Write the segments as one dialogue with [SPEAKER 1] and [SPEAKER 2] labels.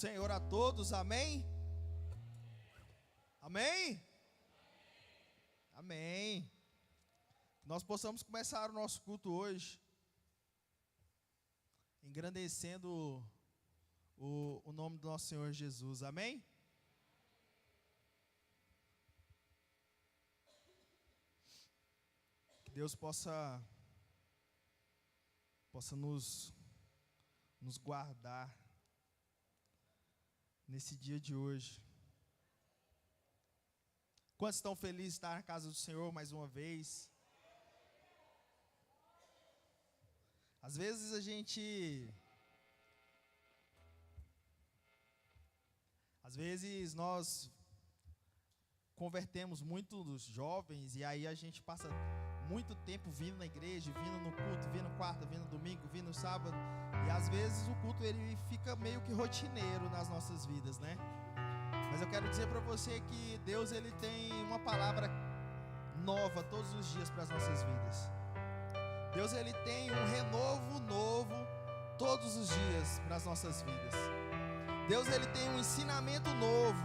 [SPEAKER 1] Senhor a todos, amém? Amém? Amém. Que nós possamos começar o nosso culto hoje, engrandecendo o nome do nosso Senhor Jesus, amém? Que Deus possa nos guardar nesse dia de hoje. Quantos estão felizes de estar na casa do Senhor mais uma vez? Às vezes nós convertemos muitos jovens e aí a gente passa muito tempo vindo na igreja, vindo no culto, vindo quarta, vindo domingo, vindo sábado, e às vezes o culto ele fica meio que rotineiro nas nossas vidas, né? Mas eu quero dizer para você que Deus ele tem uma palavra nova todos os dias para as nossas vidas. Deus ele tem um renovo novo todos os dias para as nossas vidas. Deus ele tem um ensinamento novo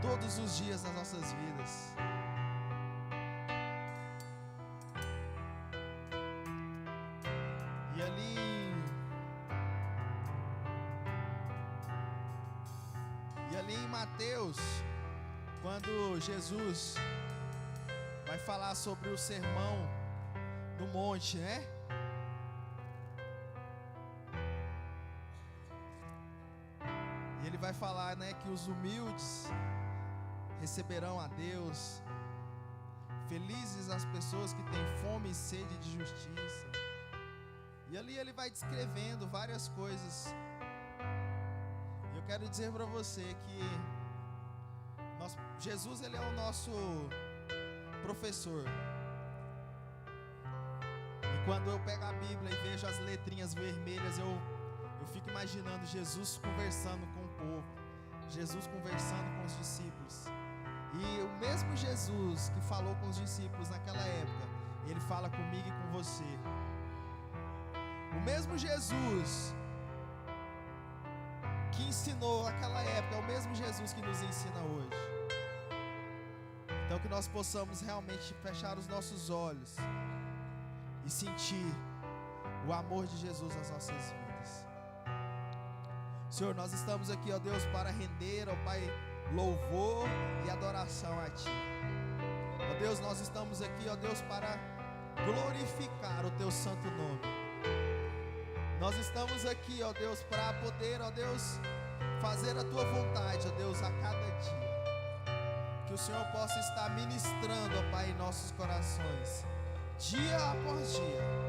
[SPEAKER 1] todos os dias nas nossas vidas. E ali em Mateus, quando Jesus vai falar sobre o sermão do monte, né? E ele vai falar, né, que os humildes receberão a Deus. Felizes as pessoas que têm fome e sede de justiça. E ali ele vai descrevendo várias coisas. Eu quero dizer para você que Jesus ele é o nosso professor. E quando eu pego a Bíblia e vejo as letrinhas vermelhas, eu fico imaginando Jesus conversando com o povo, Jesus conversando com os discípulos. E o mesmo Jesus que falou com os discípulos naquela época, ele fala comigo e com você. O mesmo Jesus que ensinou naquela época é o mesmo Jesus que nos ensina hoje. Então que nós possamos realmente fechar os nossos olhos e sentir o amor de Jesus nas nossas vidas. Senhor, nós estamos aqui, ó Deus, para render, ó Pai, louvor e adoração a Ti. Ó Deus, nós estamos aqui, ó Deus, para glorificar o Teu santo nome. Nós estamos aqui, ó Deus, para poder, ó Deus, fazer a Tua vontade, ó Deus, a cada dia. Que o Senhor possa estar ministrando, ó Pai, em nossos corações, dia após dia.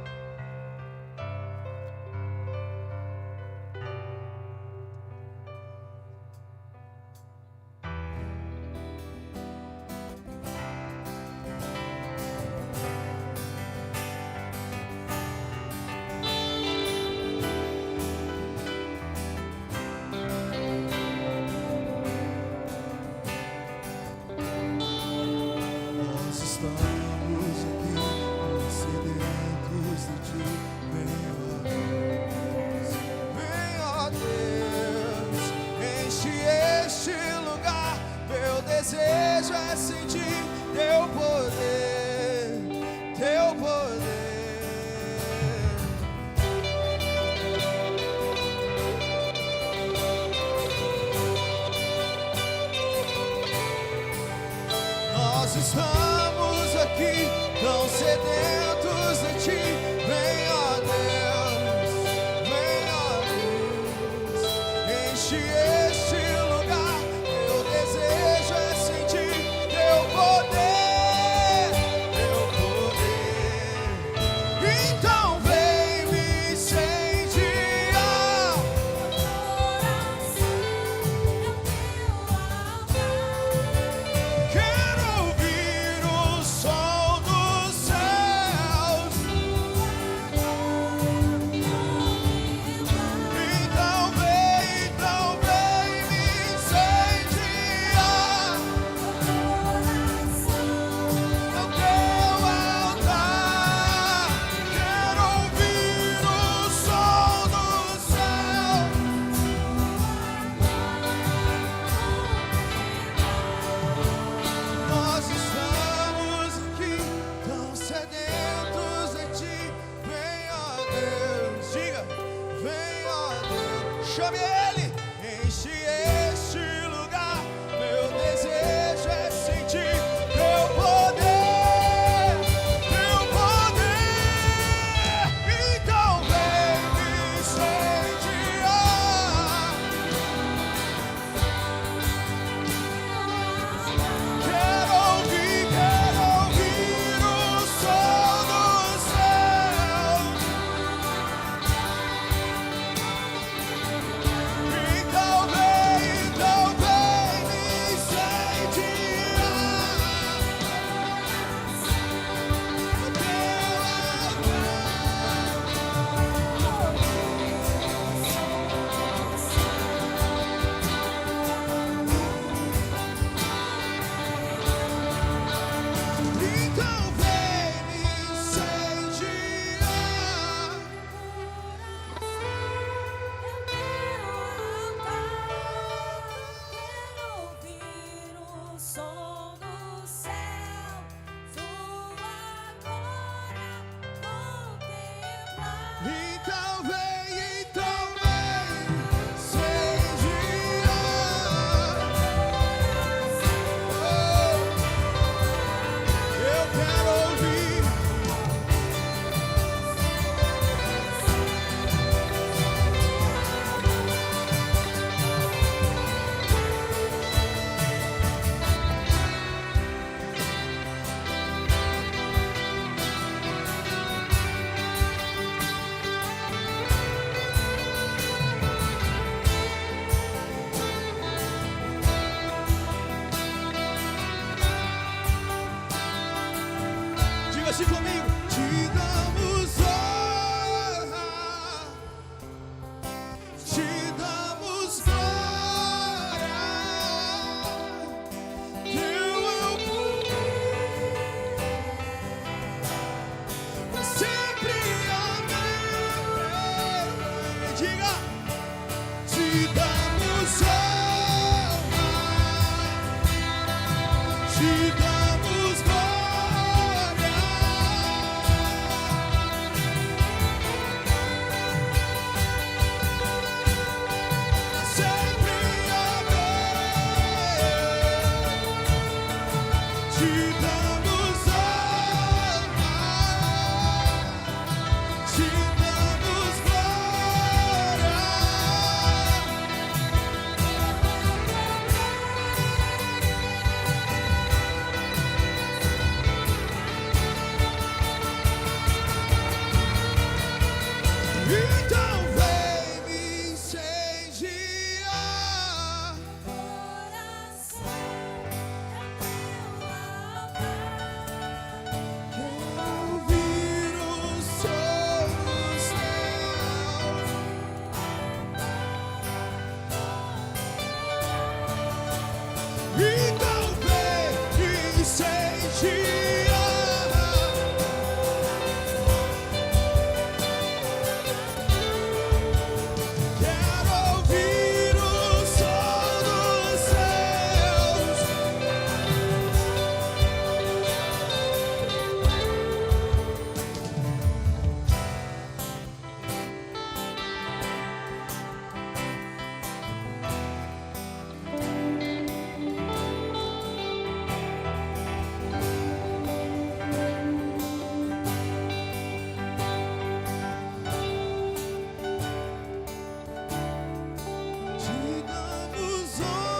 [SPEAKER 1] Desejo é sentir Teu poder, Teu poder. Nós estamos aqui tão sedentos de Ti. Vem, ó Deus, vem, ó Deus, enche este lugar. Meu desejo é sentir Teu poder, Teu poder. Então vem me incendiar. Quero ouvir o som dos céus. Então vem, então vem. assim comigo. Te damos honra, te damos glória. Teu é o poder, pra sempre amém. Diga, te damos honra, te damos glória. Sempre amém. Te damos honra, te damos glória. Então vem me incendiar. Quero ouvir o som dos céus. Então vem me incendiar. Quero ouvir o som dos céus. Te damos honra,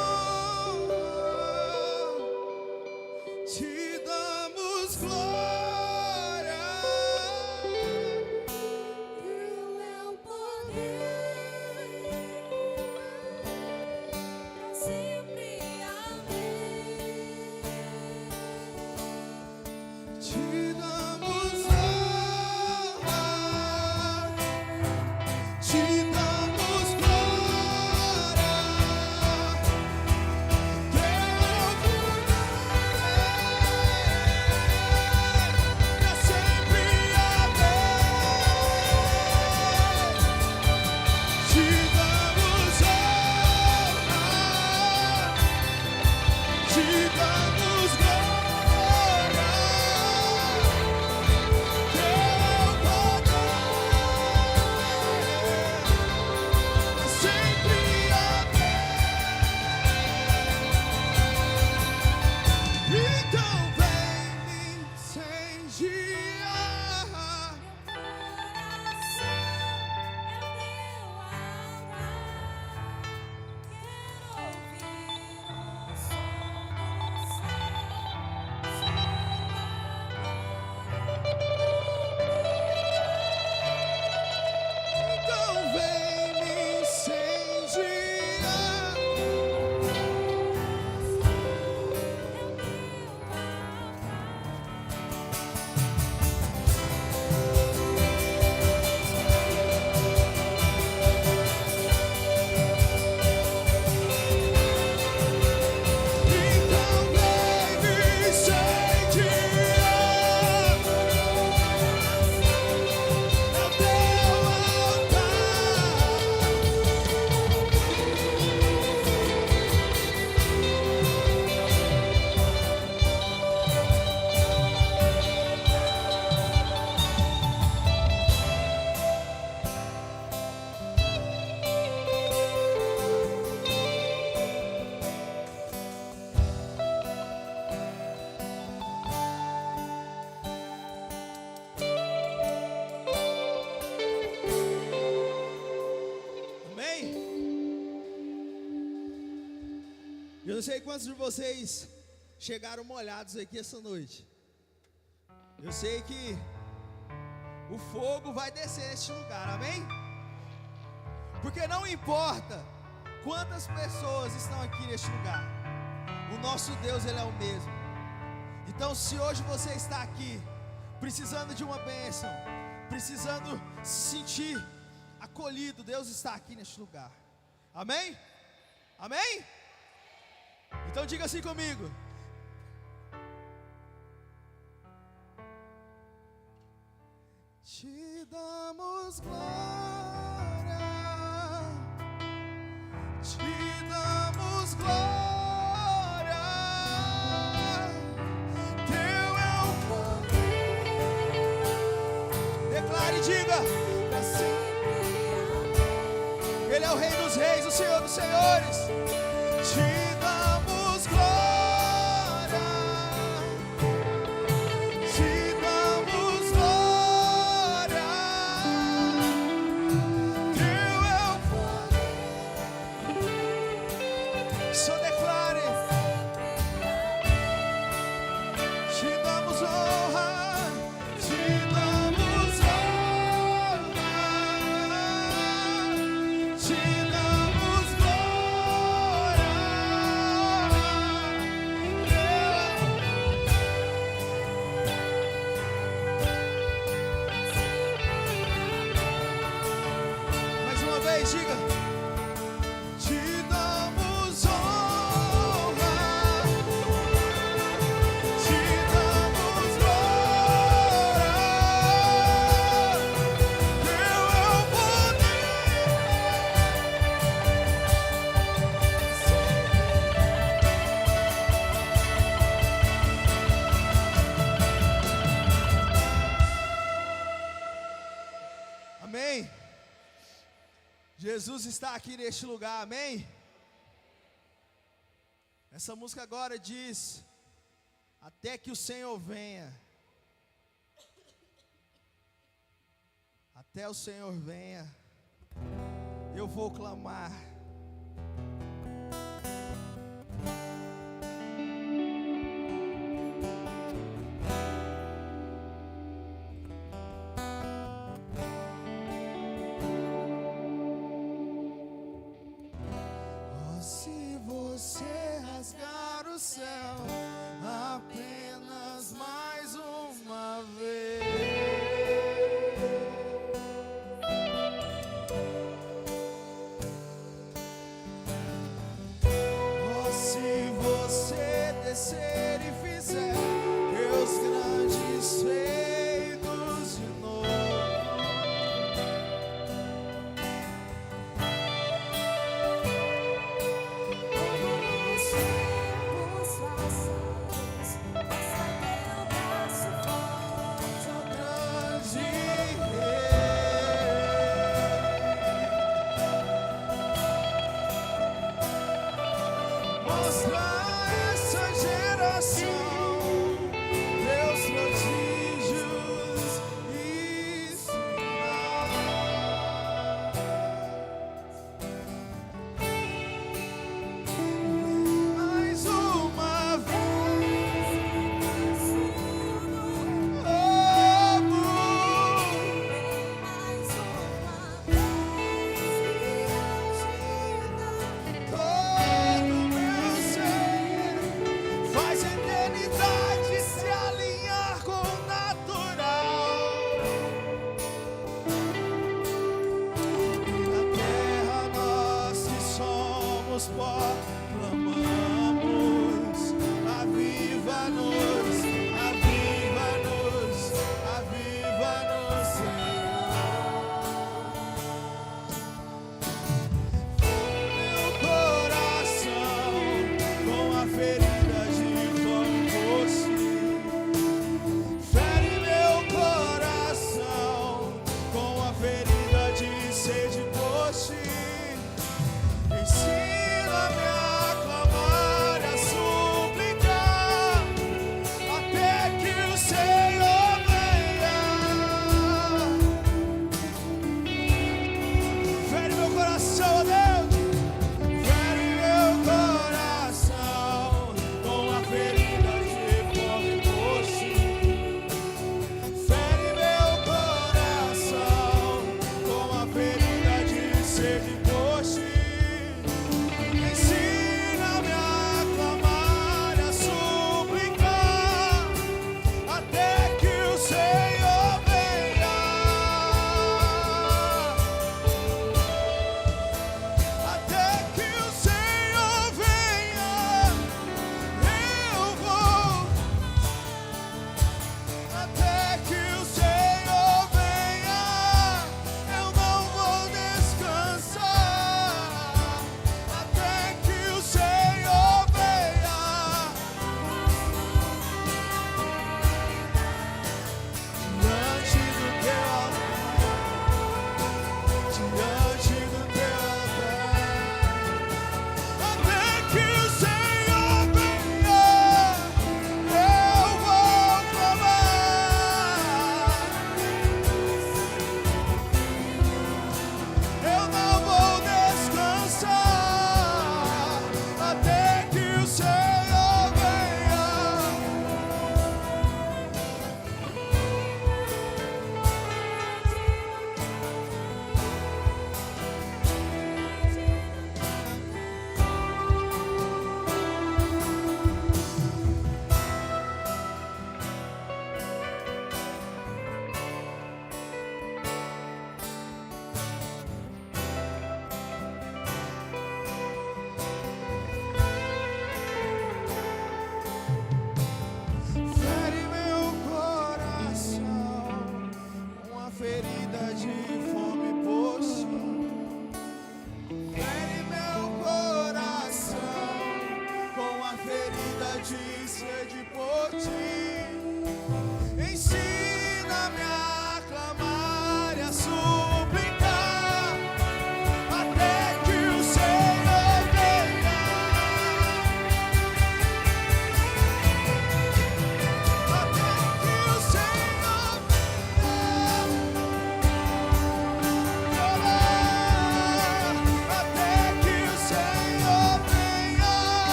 [SPEAKER 1] te damos glória.
[SPEAKER 2] Teu é o poder, pra sempre amém.
[SPEAKER 1] Te damos honra, te damos glória. Teu poder, pra sempre amém. Te damos honra, te damos glória. Teu poder, sempre amém. Então vem me incendiar. Então vem me incendiar. Então vem me incendiar. É o teu Amém? Eu não sei quantos de vocês chegaram molhados aqui essa noite. Eu sei que o fogo vai descer neste lugar, amém? Porque não importa quantas pessoas estão aqui neste lugar, o nosso Deus, Ele é o mesmo. Então, se hoje você está aqui precisando de uma bênção, precisando se sentir acolhido, Deus está aqui neste lugar. Amém? Amém? Então diga assim comigo: te damos glória, te damos glória, teu é o poder. Declare e diga: pra sempre amém. Ele é o Rei dos Reis, o Senhor dos Senhores. Te damos glória, te damos glória, teu é o poder. Só declare: te damos honra, te damos honra, te damos glória. Mais uma vez, diga: te damos honra, te damos glória, teu é o poder. Amém. Jesus está aqui neste lugar, amém? Essa música agora diz: até que o Senhor venha. Até o Senhor venha, eu vou clamar. Oh, se você rasgar o céu apenas mais uma vez, oh, se você descer e fizer teus grandes feitos de novo,
[SPEAKER 2] Como os tempos passados, basta teu braço forte, ó
[SPEAKER 1] grande rei, mostra a essa geração teus prodígios e sinais. Mais uma vez, oh,
[SPEAKER 2] mais uma vez,
[SPEAKER 1] todo meu ser faz a eternidade se alinhar com o natural. E na terra nós que somos pó, clamamos: aviva-nos, aviva-nos, aviva-nos, Senhor. Meu coração com a ferida de fogo, fere meu coração com a ferida de sede por ti. Ensina-me a clamar, a suplicar,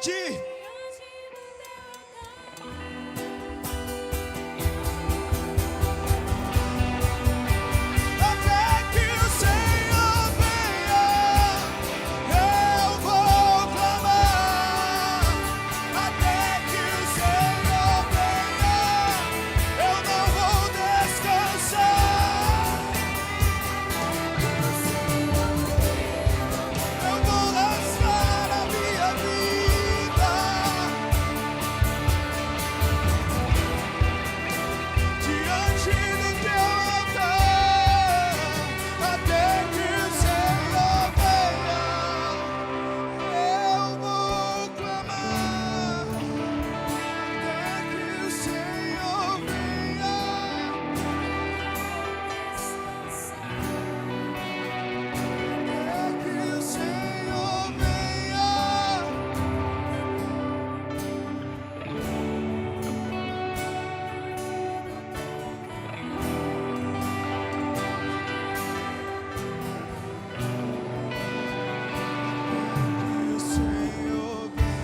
[SPEAKER 1] diante. Até que o Senhor venha, eu vou clamar. Até que o Senhor venha, eu não vou descansar. Eu vou lançar a minha vida diante do teu altar. Até que o Senhor venha, eu vou clamar. Até que o Senhor venha. Até que o Senhor venha. Que o Senhor venha,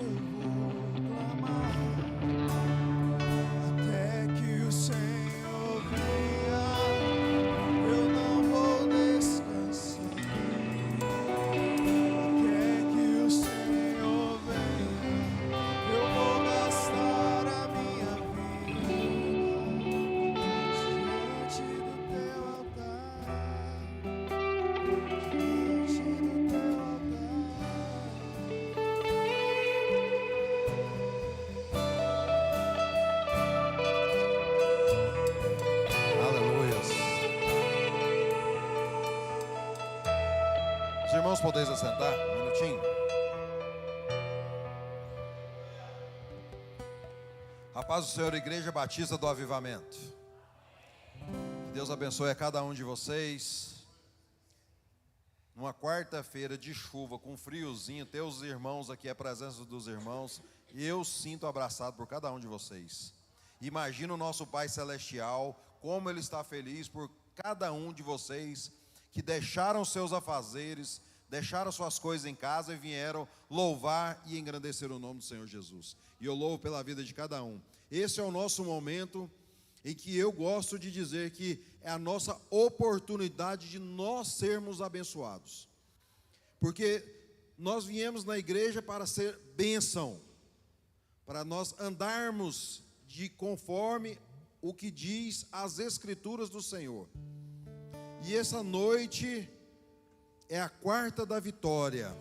[SPEAKER 1] eu vou clamar. Até que o Senhor venha, eu não vou descansar. Até que o Senhor venha, eu vou gastar a minha vida diante do teu altar. Diante do teu altar.
[SPEAKER 3] Aleluia. Os irmãos podem se assentar um minutinho. A paz do Senhor, Igreja Batista do Avivamento. Que Deus abençoe a cada um de vocês. Numa quarta-feira de chuva, com friozinho, ter os irmãos aqui, a presença dos irmãos, eu sinto abraçado por cada um de vocês. Imagina o nosso Pai Celestial, como Ele está feliz por cada um de vocês que deixaram seus afazeres, deixaram suas coisas em casa e vieram louvar e engrandecer o nome do Senhor Jesus. E eu louvo pela vida de cada um. Esse é o nosso momento em que eu gosto de dizer que é a nossa oportunidade de nós sermos abençoados. Porque nós viemos na igreja para ser bênção, para nós andarmos de conforme o que diz as Escrituras do Senhor. E essa noite é a quarta da vitória.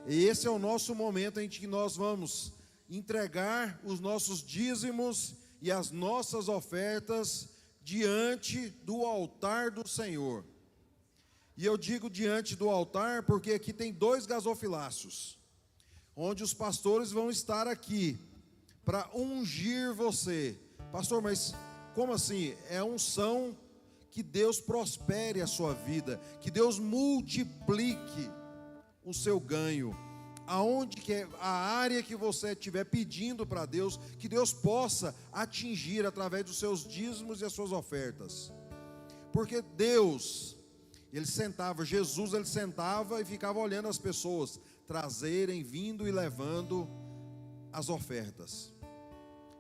[SPEAKER 3] E esse é o nosso momento em que nós vamos entregar os nossos dízimos e as nossas ofertas diante do altar do Senhor. E eu digo diante do altar porque aqui tem 2 gasofiláceos, onde os pastores vão estar aqui para ungir você. Pastor, mas como assim? É unção que Deus prospere a sua vida, que Deus multiplique o seu ganho. Aonde que é a área que você estiver pedindo para Deus, que Deus possa atingir através dos seus dízimos e as suas ofertas. Porque Deus, Jesus ele sentava e ficava olhando as pessoas trazerem, vindo e levando as ofertas.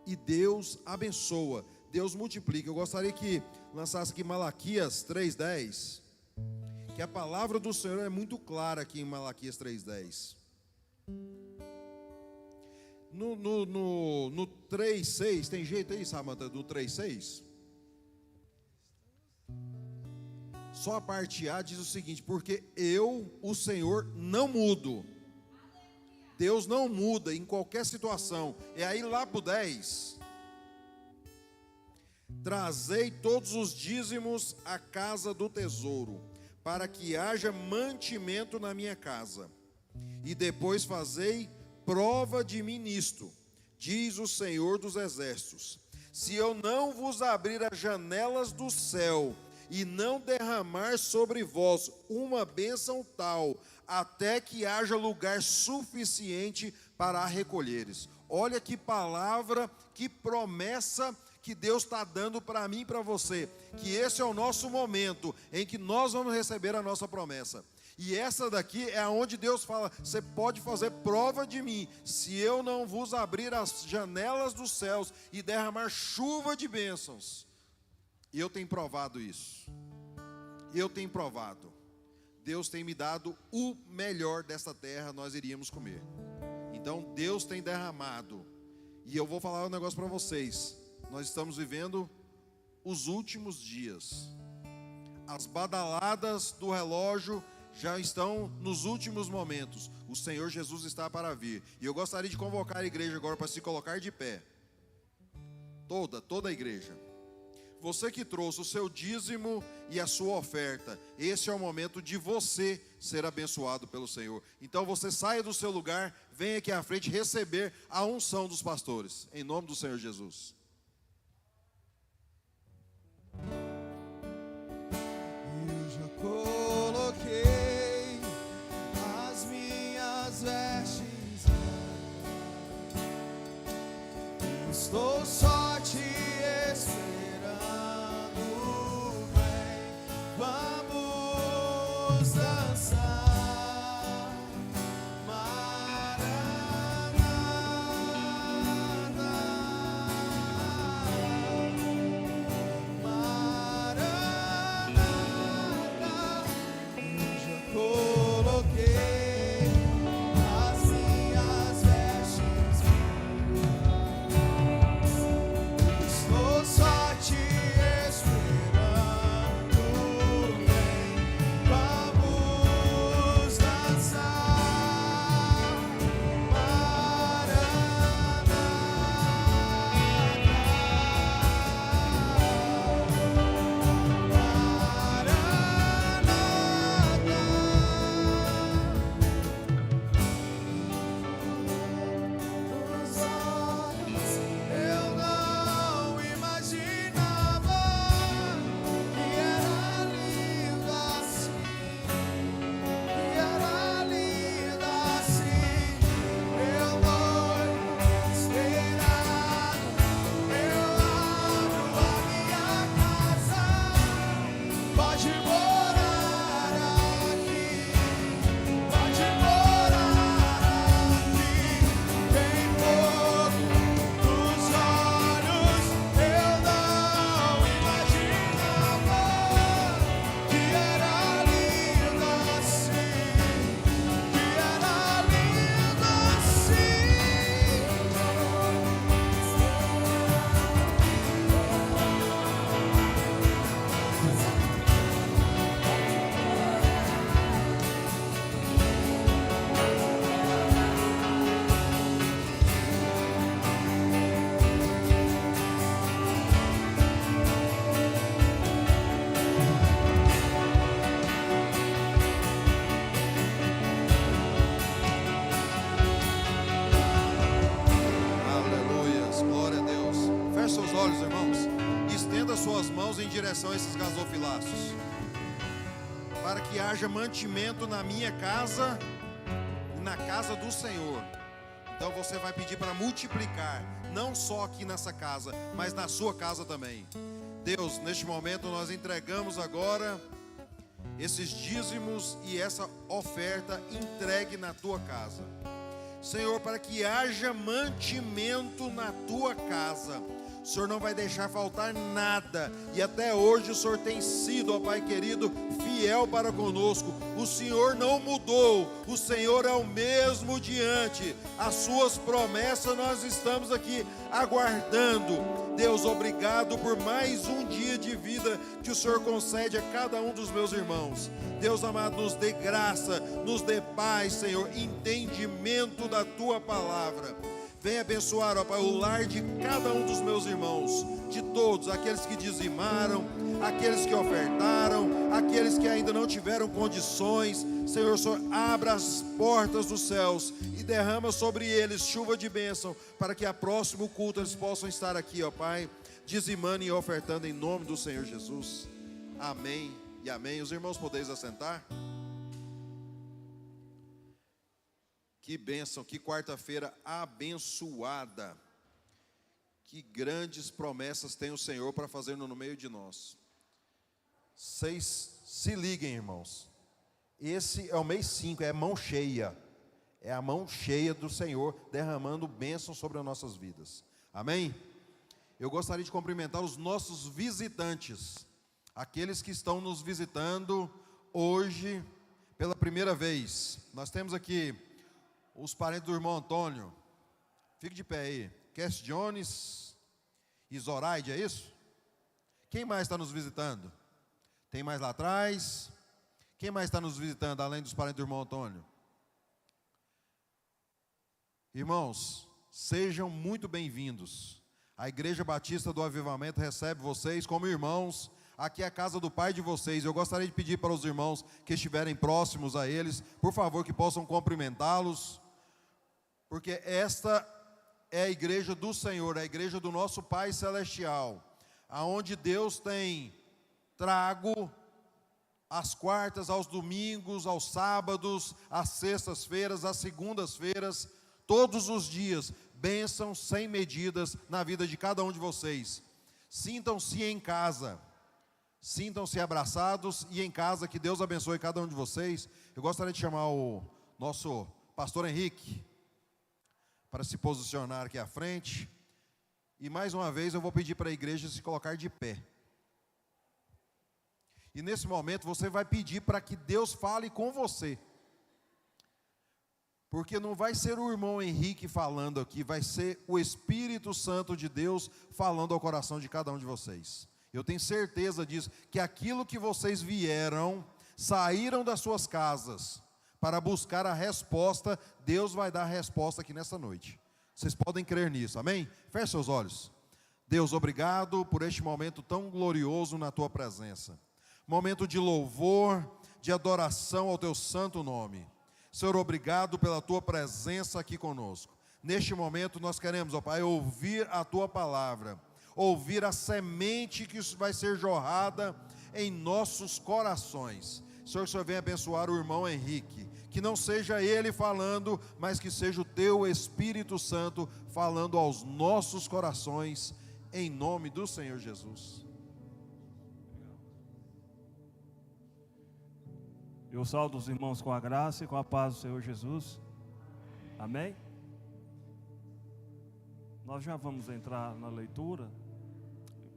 [SPEAKER 3] E Deus abençoa, Deus multiplica. Eu gostaria que lançasse aqui Malaquias 3:10, que a palavra do Senhor é muito clara aqui em Malaquias 3:10. No 3:6, tem jeito aí, Samanta, do 3:6? Só a parte A diz o seguinte: porque eu, o Senhor, não mudo. Deus não muda em qualquer situação. É aí lá pro 10. Trazei todos os dízimos à casa do tesouro, para que haja mantimento na minha casa. E depois fazei prova de mim nisto, diz o Senhor dos Exércitos: se eu não vos abrir as janelas do céu e não derramar sobre vós uma bênção tal, até que haja lugar suficiente para a recolheres. Olha que palavra, que promessa que Deus está dando para mim e para você, que esse é o nosso momento em que nós vamos receber a nossa promessa. E essa daqui é onde Deus fala: você pode fazer prova de mim, se eu não vos abrir as janelas dos céus e derramar chuva de bênçãos. E eu tenho provado isso. Eu tenho provado. Deus tem me dado o melhor dessa terra, nós iríamos comer. Então Deus tem derramado. E eu vou falar um negócio para vocês. Nós estamos vivendo os últimos dias. As badaladas do relógio já estão nos últimos momentos. O Senhor Jesus está para vir. E eu gostaria de convocar a igreja agora para se colocar de pé. Toda a igreja. Você que trouxe o seu dízimo e a sua oferta, esse é o momento de você ser abençoado pelo Senhor. Então você saia do seu lugar, venha aqui à frente receber a unção dos pastores, em nome do Senhor Jesus.
[SPEAKER 1] Eu já coloquei as minhas vestes, estou só te esperando. Vem, vamos dançar, Maranata. Eu já coloquei as minhas vestes brancas, estou só te esperando. Vem, vamos dançar, Os olhos eu não imaginava que era lindo assim, meu noivo esperado. Eu abro a minha casa, pode morar aqui, pode morar aqui. Tem fogo nos olhos, eu não imaginava que era lindo assim, que era lindo assim.
[SPEAKER 3] Aleluias, glória a Deus. Feche seus olhos, irmãos, e estenda suas mãos em direção a esses gasofilaços, para que haja mantimento na minha casa e na casa do Senhor. Então você vai pedir para multiplicar, não só aqui nessa casa, mas na sua casa também. Deus, neste momento nós entregamos agora esses dízimos e essa oferta entregue na tua casa, Senhor, para que haja mantimento na tua casa. O Senhor não vai deixar faltar nada. E até hoje o Senhor tem sido, ó Pai querido, fiel para conosco. O Senhor não mudou. O Senhor é o mesmo diante. As suas promessas nós estamos aqui aguardando. Deus, obrigado por mais um dia de vida que o Senhor concede a cada um dos meus irmãos. Deus amado, nos dê graça, nos dê paz, Senhor, entendimento da tua palavra. Venha abençoar, ó Pai, o lar de cada um dos meus irmãos, de todos, aqueles que dizimaram, aqueles que ofertaram, aqueles que ainda não tiveram condições. Senhor, o Senhor abra as portas dos céus e derrama sobre eles chuva de bênção, para que a próximo culto eles possam estar aqui, ó Pai, dizimando e ofertando em nome do Senhor Jesus. Amém e amém. Os irmãos podeis assentar? Que bênção, que quarta-feira abençoada. Que grandes promessas tem o Senhor para fazer no meio de nós. Vocês se liguem, irmãos. esse é o mês 5, é mão cheia. É a mão cheia do Senhor derramando bênção sobre as nossas vidas. Amém? Eu gostaria de cumprimentar os nossos visitantes, aqueles que estão nos visitando hoje pela primeira vez. Nós temos aqui os parentes do irmão Antônio. Fique de pé aí. Cass Jones e Zoraide, é isso? Quem mais está nos visitando? Tem mais lá atrás? Quem mais está nos visitando, além dos parentes do irmão Antônio? Irmãos, sejam muito bem-vindos. A Igreja Batista do Avivamento recebe vocês como irmãos. Aqui é a casa do Pai de vocês. Eu gostaria de pedir para os irmãos que estiverem próximos a eles, por favor, que possam cumprimentá-los, porque esta é a igreja do Senhor, a igreja do nosso Pai Celestial, aonde Deus tem trago às quartas, aos domingos, aos sábados, às sextas-feiras, às segundas-feiras, todos os dias, bênçãos sem medidas na vida de cada um de vocês. Sintam-se em casa, sintam-se abraçados e em casa, que Deus abençoe cada um de vocês. Eu gostaria de chamar o nosso pastor Henrique para se posicionar aqui à frente. E mais uma vez eu vou pedir para a igreja se colocar de pé. E nesse momento você vai pedir para que Deus fale com você. Porque não vai ser o irmão Henrique falando aqui, vai ser o Espírito Santo de Deus falando ao coração de cada um de vocês. Eu tenho certeza disso, que aquilo que vocês vieram, saíram das suas casas para buscar a resposta, Deus vai dar a resposta aqui nessa noite. Vocês podem crer nisso, amém? Feche seus olhos. Deus, obrigado por este momento tão glorioso na tua presença. Momento de louvor, de adoração ao teu santo nome. Senhor, obrigado pela tua presença aqui conosco. Neste momento nós queremos, ó Pai, ouvir a tua palavra, ouvir a semente que vai ser jorrada em nossos corações. Senhor, que o Senhor venha abençoar o irmão Henrique, que não seja ele falando, mas que seja o teu Espírito Santo falando aos nossos corações, em nome do Senhor Jesus.
[SPEAKER 4] Eu saúdo os irmãos com a graça e com a paz do Senhor Jesus. Amém? Nós já vamos entrar na leitura.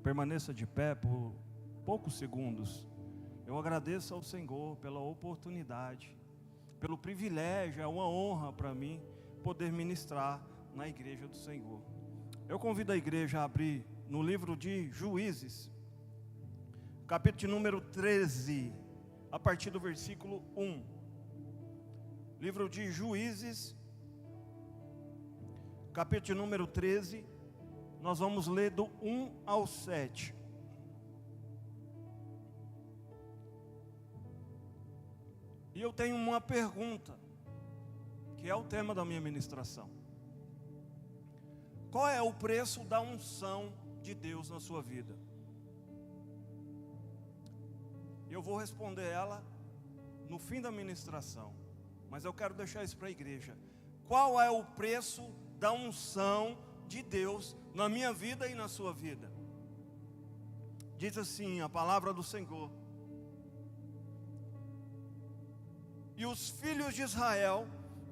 [SPEAKER 4] Permaneça de pé por poucos segundos. Eu agradeço ao Senhor pela oportunidade, pelo privilégio, é uma honra para mim poder ministrar na igreja do Senhor. Eu convido a igreja a abrir no livro de Juízes, capítulo de número 13, a partir do versículo 1. Livro de Juízes, capítulo de número 13, nós vamos ler do 1 ao 7. E eu tenho uma pergunta, que é o tema da minha ministração. Qual é o preço da unção de Deus na sua vida? Eu vou responder ela no fim da ministração, mas eu quero deixar isso para a igreja. Qual é o preço da unção de Deus na minha vida e na sua vida? Diz assim a palavra do Senhor: e os filhos de Israel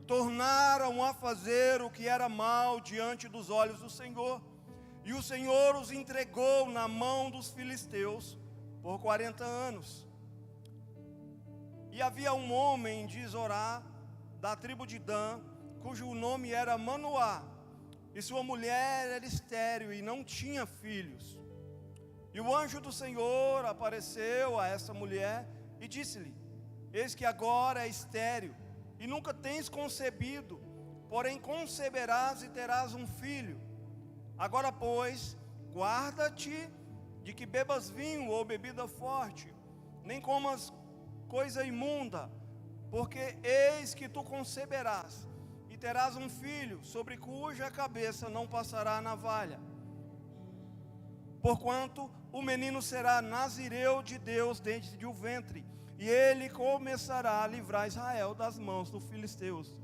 [SPEAKER 4] tornaram a fazer o que era mal diante dos olhos do Senhor, e o Senhor os entregou na mão dos filisteus por 40 anos. E havia um homem de Zorá, da tribo de Dan, cujo nome era Manoá, e sua mulher era estéril e não tinha filhos. E o anjo do Senhor apareceu a essa mulher e disse-lhe: eis que agora é estéril e nunca tens concebido, porém conceberás e terás um filho. Agora, pois, guarda-te de que bebas vinho ou bebida forte, nem comas coisa imunda, porque eis que tu conceberás e terás um filho, sobre cuja cabeça não passará a navalha. Porquanto o menino será nazireu de Deus desde o ventre, e ele começará a livrar Israel das mãos dos filisteus.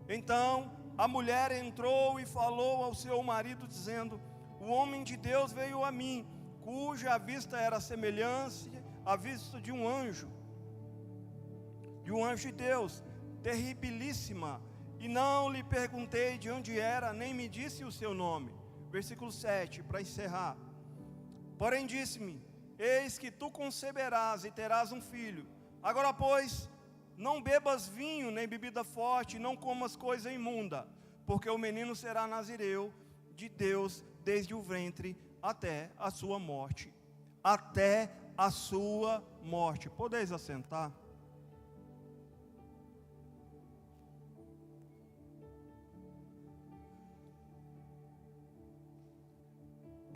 [SPEAKER 4] Então a mulher entrou e falou ao seu marido, dizendo: o homem de Deus veio a mim, cuja vista era semelhante à vista de um anjo. E de um anjo de Deus, terribilíssima, e não lhe perguntei de onde era, nem me disse o seu nome. Versículo 7, para encerrar. Porém disse-me: eis que tu conceberás e terás um filho. Agora, pois, não bebas vinho nem bebida forte, não comas coisa imunda, porque o menino será nazireu de Deus desde o ventre até a sua morte. Até a sua morte. Podeis assentar?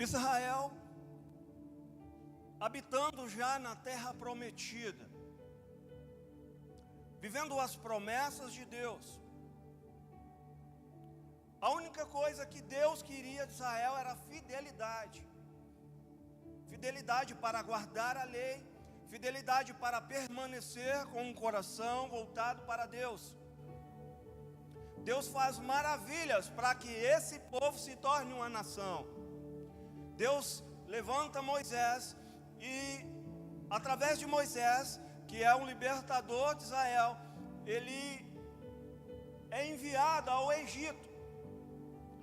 [SPEAKER 4] Israel, habitando já na terra prometida, vivendo as promessas de Deus. A única coisa que Deus queria de Israel era fidelidade. Fidelidade para guardar a lei, fidelidade para permanecer com um coração voltado para Deus. Deus faz maravilhas para que esse povo se torne uma nação. Deus levanta Moisés e, através de Moisés, que é um libertador de Israel, ele é enviado ao Egito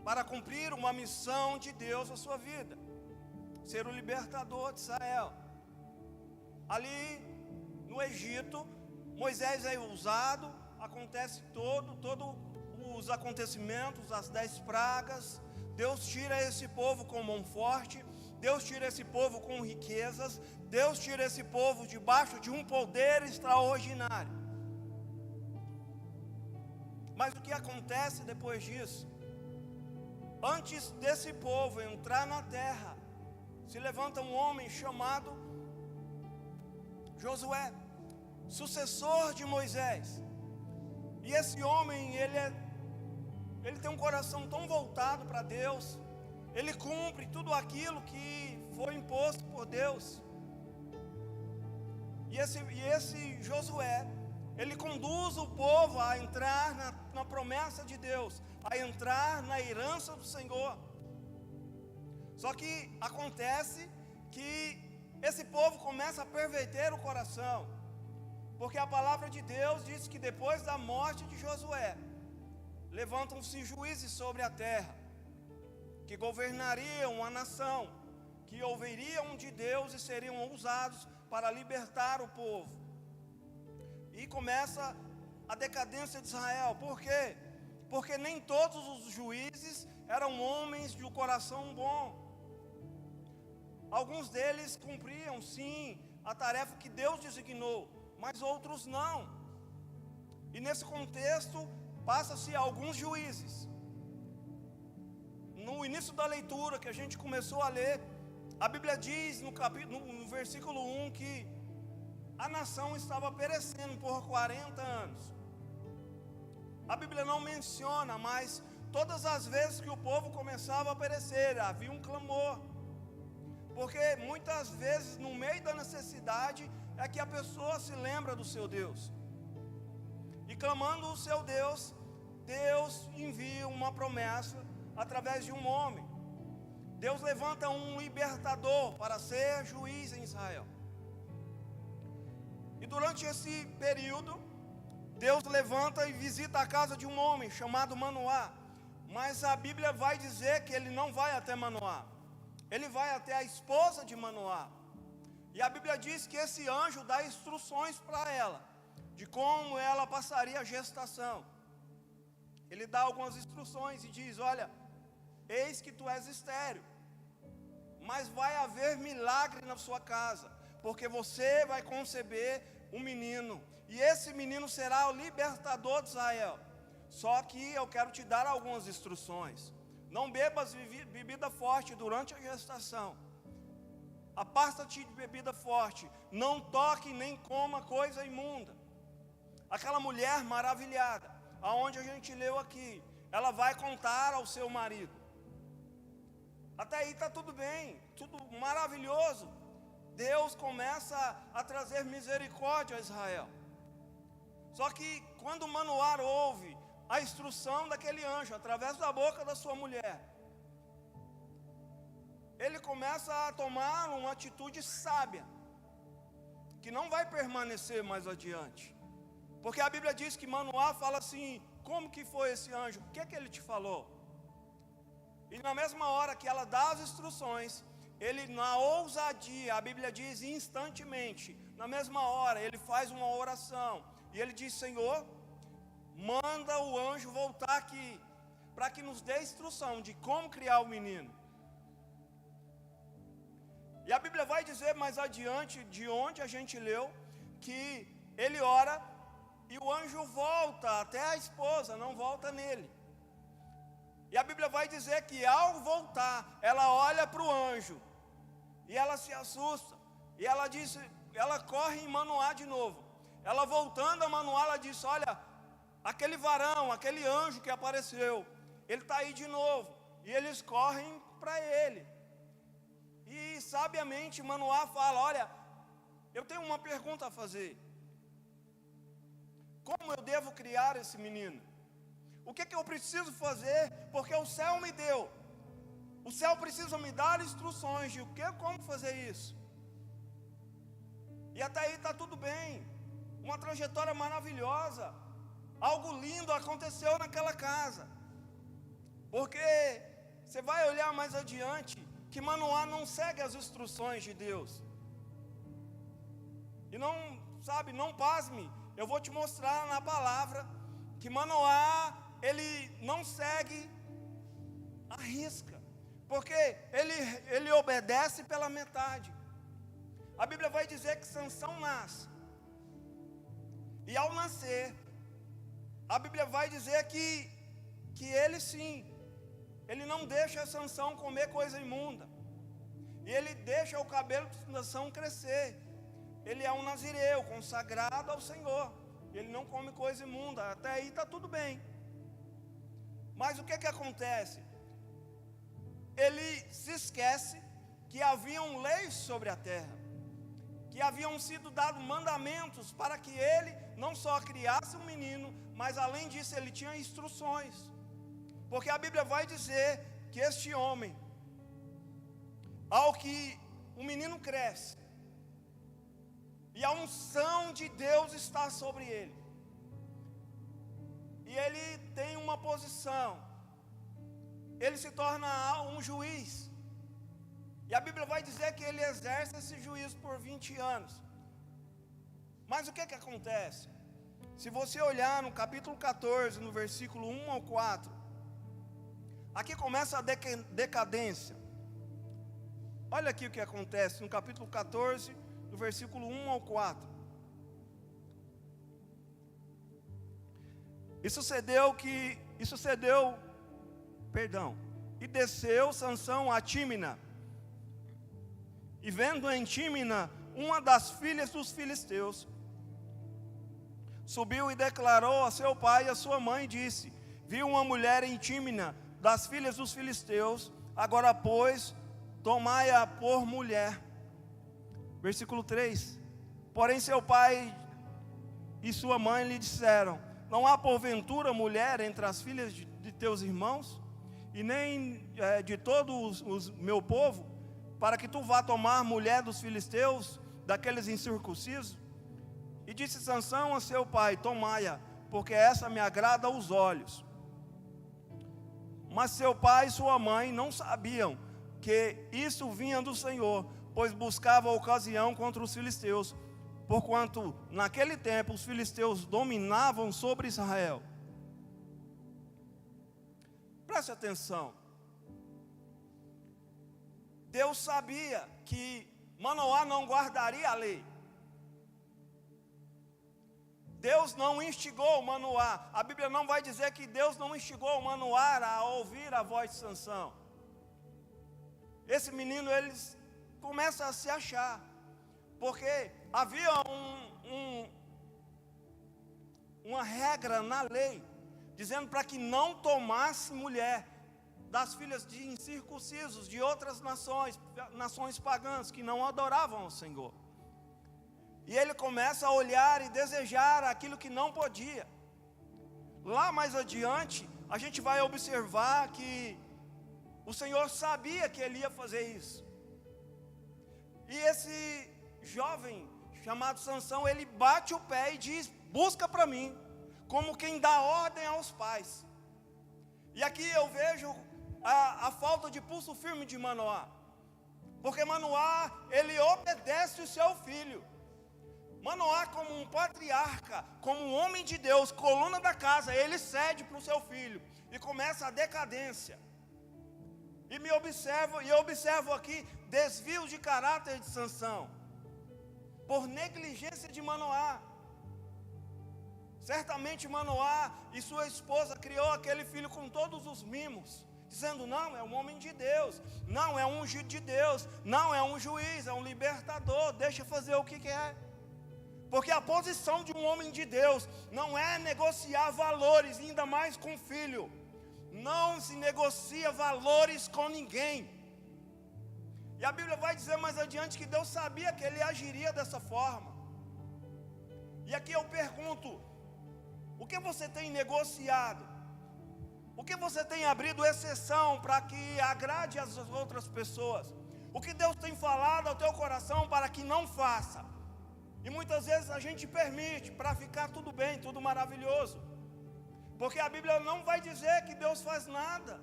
[SPEAKER 4] para cumprir uma missão de Deus na sua vida, ser o libertador de Israel. Ali no Egito, Moisés é usado, acontece todos os acontecimentos, as 10 pragas. Deus tira esse povo com mão forte, Deus tira esse povo com riquezas, Deus tira esse povo debaixo de um poder extraordinário. Mas o que acontece depois disso? Antes desse povo entrar na terra, se levanta um homem chamado Josué, sucessor de Moisés. E esse homem, ele tem um coração tão voltado para Deus, ele cumpre tudo aquilo que foi imposto por Deus. E esse Josué, ele conduz o povo a entrar na promessa de Deus, a entrar na herança do Senhor. Só que acontece que esse povo começa a perverter o coração, porque a palavra de Deus diz que depois da morte de Josué, levantam-se juízes sobre a terra, que governariam a nação, que ouviriam de Deus e seriam usados para libertar o povo. E começa a decadência de Israel. Por quê? Porque nem todos os juízes eram homens de um coração bom. Alguns deles cumpriam, sim, a tarefa que Deus designou, mas outros não. E nesse contexto, passa-se alguns juízes. No início da leitura que a gente começou a ler, a Bíblia diz no versículo 1 que a nação estava perecendo por 40 anos. A Bíblia não menciona, mas todas as vezes que o povo começava a perecer, havia um clamor. Porque muitas vezes no meio da necessidade é que a pessoa se lembra do seu Deus. E clamando o seu Deus, Deus envia uma promessa através de um homem. Deus levanta um libertador para ser juiz em Israel. E durante esse período, Deus levanta e visita a casa de um homem chamado Manoá. Mas a Bíblia vai dizer que ele não vai até Manoá. Ele vai até a esposa de Manoá. E a Bíblia diz que esse anjo dá instruções para ela, de como ela passaria a gestação. Ele dá algumas instruções e diz: olha, eis que tu és estéril, mas vai haver milagre na sua casa, porque você vai conceber um menino, e esse menino será o libertador de Israel. Só que eu quero te dar algumas instruções. Não bebas bebida forte durante a gestação. Aparta-te de bebida forte. Não toque nem coma coisa imunda. Aquela mulher maravilhada, aonde a gente leu aqui, ela vai contar ao seu marido. Até aí está tudo bem, tudo maravilhoso. Deus começa a trazer misericórdia a Israel. Só que quando Manoá ouve a instrução daquele anjo, através da boca da sua mulher, ele começa a tomar uma atitude sábia, que não vai permanecer mais adiante. Porque a Bíblia diz que Manoá fala assim: como que foi esse anjo? O que ele te falou? E na mesma hora que ela dá as instruções, ele, na ousadia, a Bíblia diz instantemente, na mesma hora, ele faz uma oração. E ele diz: Senhor, manda o anjo voltar aqui, para que nos dê instrução de como criar o menino. E a Bíblia vai dizer mais adiante, de onde a gente leu, que ele ora e o anjo volta até a esposa, não volta nele. E a Bíblia vai dizer que ao voltar, ela olha para o anjo e ela se assusta. E ela diz, ela corre em Manoá de novo. Ela voltando a Manoá, ela disse: olha, aquele varão, aquele anjo que apareceu, ele está aí de novo. E eles correm para ele. E sabiamente Manoá fala: olha, eu tenho uma pergunta a fazer. Como eu devo criar esse menino? O que eu preciso fazer? Porque o céu me deu. O céu precisa me dar instruções de como fazer isso. E até aí está tudo bem. Uma trajetória maravilhosa. Algo lindo aconteceu naquela casa. Porque você vai olhar mais adiante que Manoá não segue as instruções de Deus. E não, sabe, não pasme. Eu vou te mostrar na palavra que Manoá, ele não segue a risca. Porque ele obedece pela metade. A Bíblia vai dizer que Sansão nasce. E ao nascer, a Bíblia vai dizer que ele sim, ele não deixa Sansão comer coisa imunda. E ele deixa o cabelo de Sansão crescer. Ele é um nazireu, consagrado ao Senhor. Ele não come coisa imunda. Até aí está tudo bem. Mas o que acontece? Ele se esquece que haviam leis sobre a terra, que haviam sido dados mandamentos para que ele não só criasse um menino, mas além disso ele tinha instruções. Porque a Bíblia vai dizer que este homem, ao que o menino cresce, e a unção de Deus está sobre ele, e ele tem uma posição, ele se torna um juiz. E a Bíblia vai dizer que ele exerce esse juízo por 20 anos. Mas o que acontece? Se você olhar no capítulo 14, no versículo 1 ao 4, aqui começa a decadência. Olha aqui o que acontece no capítulo 14, do versículo 1 ao 4. E desceu Sansão a Tímina, e vendo em Tímina uma das filhas dos filisteus, subiu e declarou a seu pai e a sua mãe, e disse: vi uma mulher em Tímina das filhas dos filisteus, agora pois tomai-a por mulher. Versículo 3: porém seu pai e sua mãe lhe disseram: não há porventura mulher entre as filhas de teus irmãos, e nem de todo meu povo, para que tu vá tomar mulher dos filisteus, daqueles incircuncisos? E disse Sansão a seu pai: tomai-a, porque essa me agrada aos olhos. Mas seu pai e sua mãe não sabiam que isso vinha do Senhor, pois buscava a ocasião contra os filisteus, porquanto naquele tempo os filisteus dominavam sobre Israel. Preste atenção. Deus sabia que Manoá não guardaria a lei. Deus não instigou Manoá. A Bíblia não vai dizer que Deus não instigou Manoá a ouvir a voz de Sansão. Esse menino, ele começa a se achar, porque havia uma regra na lei, dizendo para que não tomasse mulher das filhas de incircuncisos, de outras nações pagãs, que não adoravam ao Senhor. E ele começa a olhar e desejar aquilo que não podia. Lá mais adiante, a gente vai observar que o Senhor sabia que ele ia fazer isso. E esse jovem chamado Sansão, ele bate o pé e diz busca para mim, como quem dá ordem aos pais. E aqui eu vejo a falta de pulso firme de Manoá, porque Manoá, ele obedece o seu filho. Manoá, como um patriarca, como um homem de Deus, coluna da casa, ele cede para o seu filho, e começa a decadência. E eu observo aqui desvios de caráter de Sansão, por negligência de Manoá. Certamente Manoá e sua esposa criou aquele filho com todos os mimos, dizendo: não, é um homem de Deus, não, é um ungido de Deus, não, é um juiz, é um libertador, deixa fazer o que quer. Porque a posição de um homem de Deus não é negociar valores, ainda mais com filho. Não se negocia valores com ninguém. E a Bíblia vai dizer mais adiante que Deus sabia que ele agiria dessa forma. E aqui eu pergunto: o que você tem negociado? O que você tem abrido exceção para que agrade as outras pessoas? O que Deus tem falado ao teu coração para que não faça? E muitas vezes a gente permite para ficar tudo bem, tudo maravilhoso. Porque a Bíblia não vai dizer que Deus faz nada.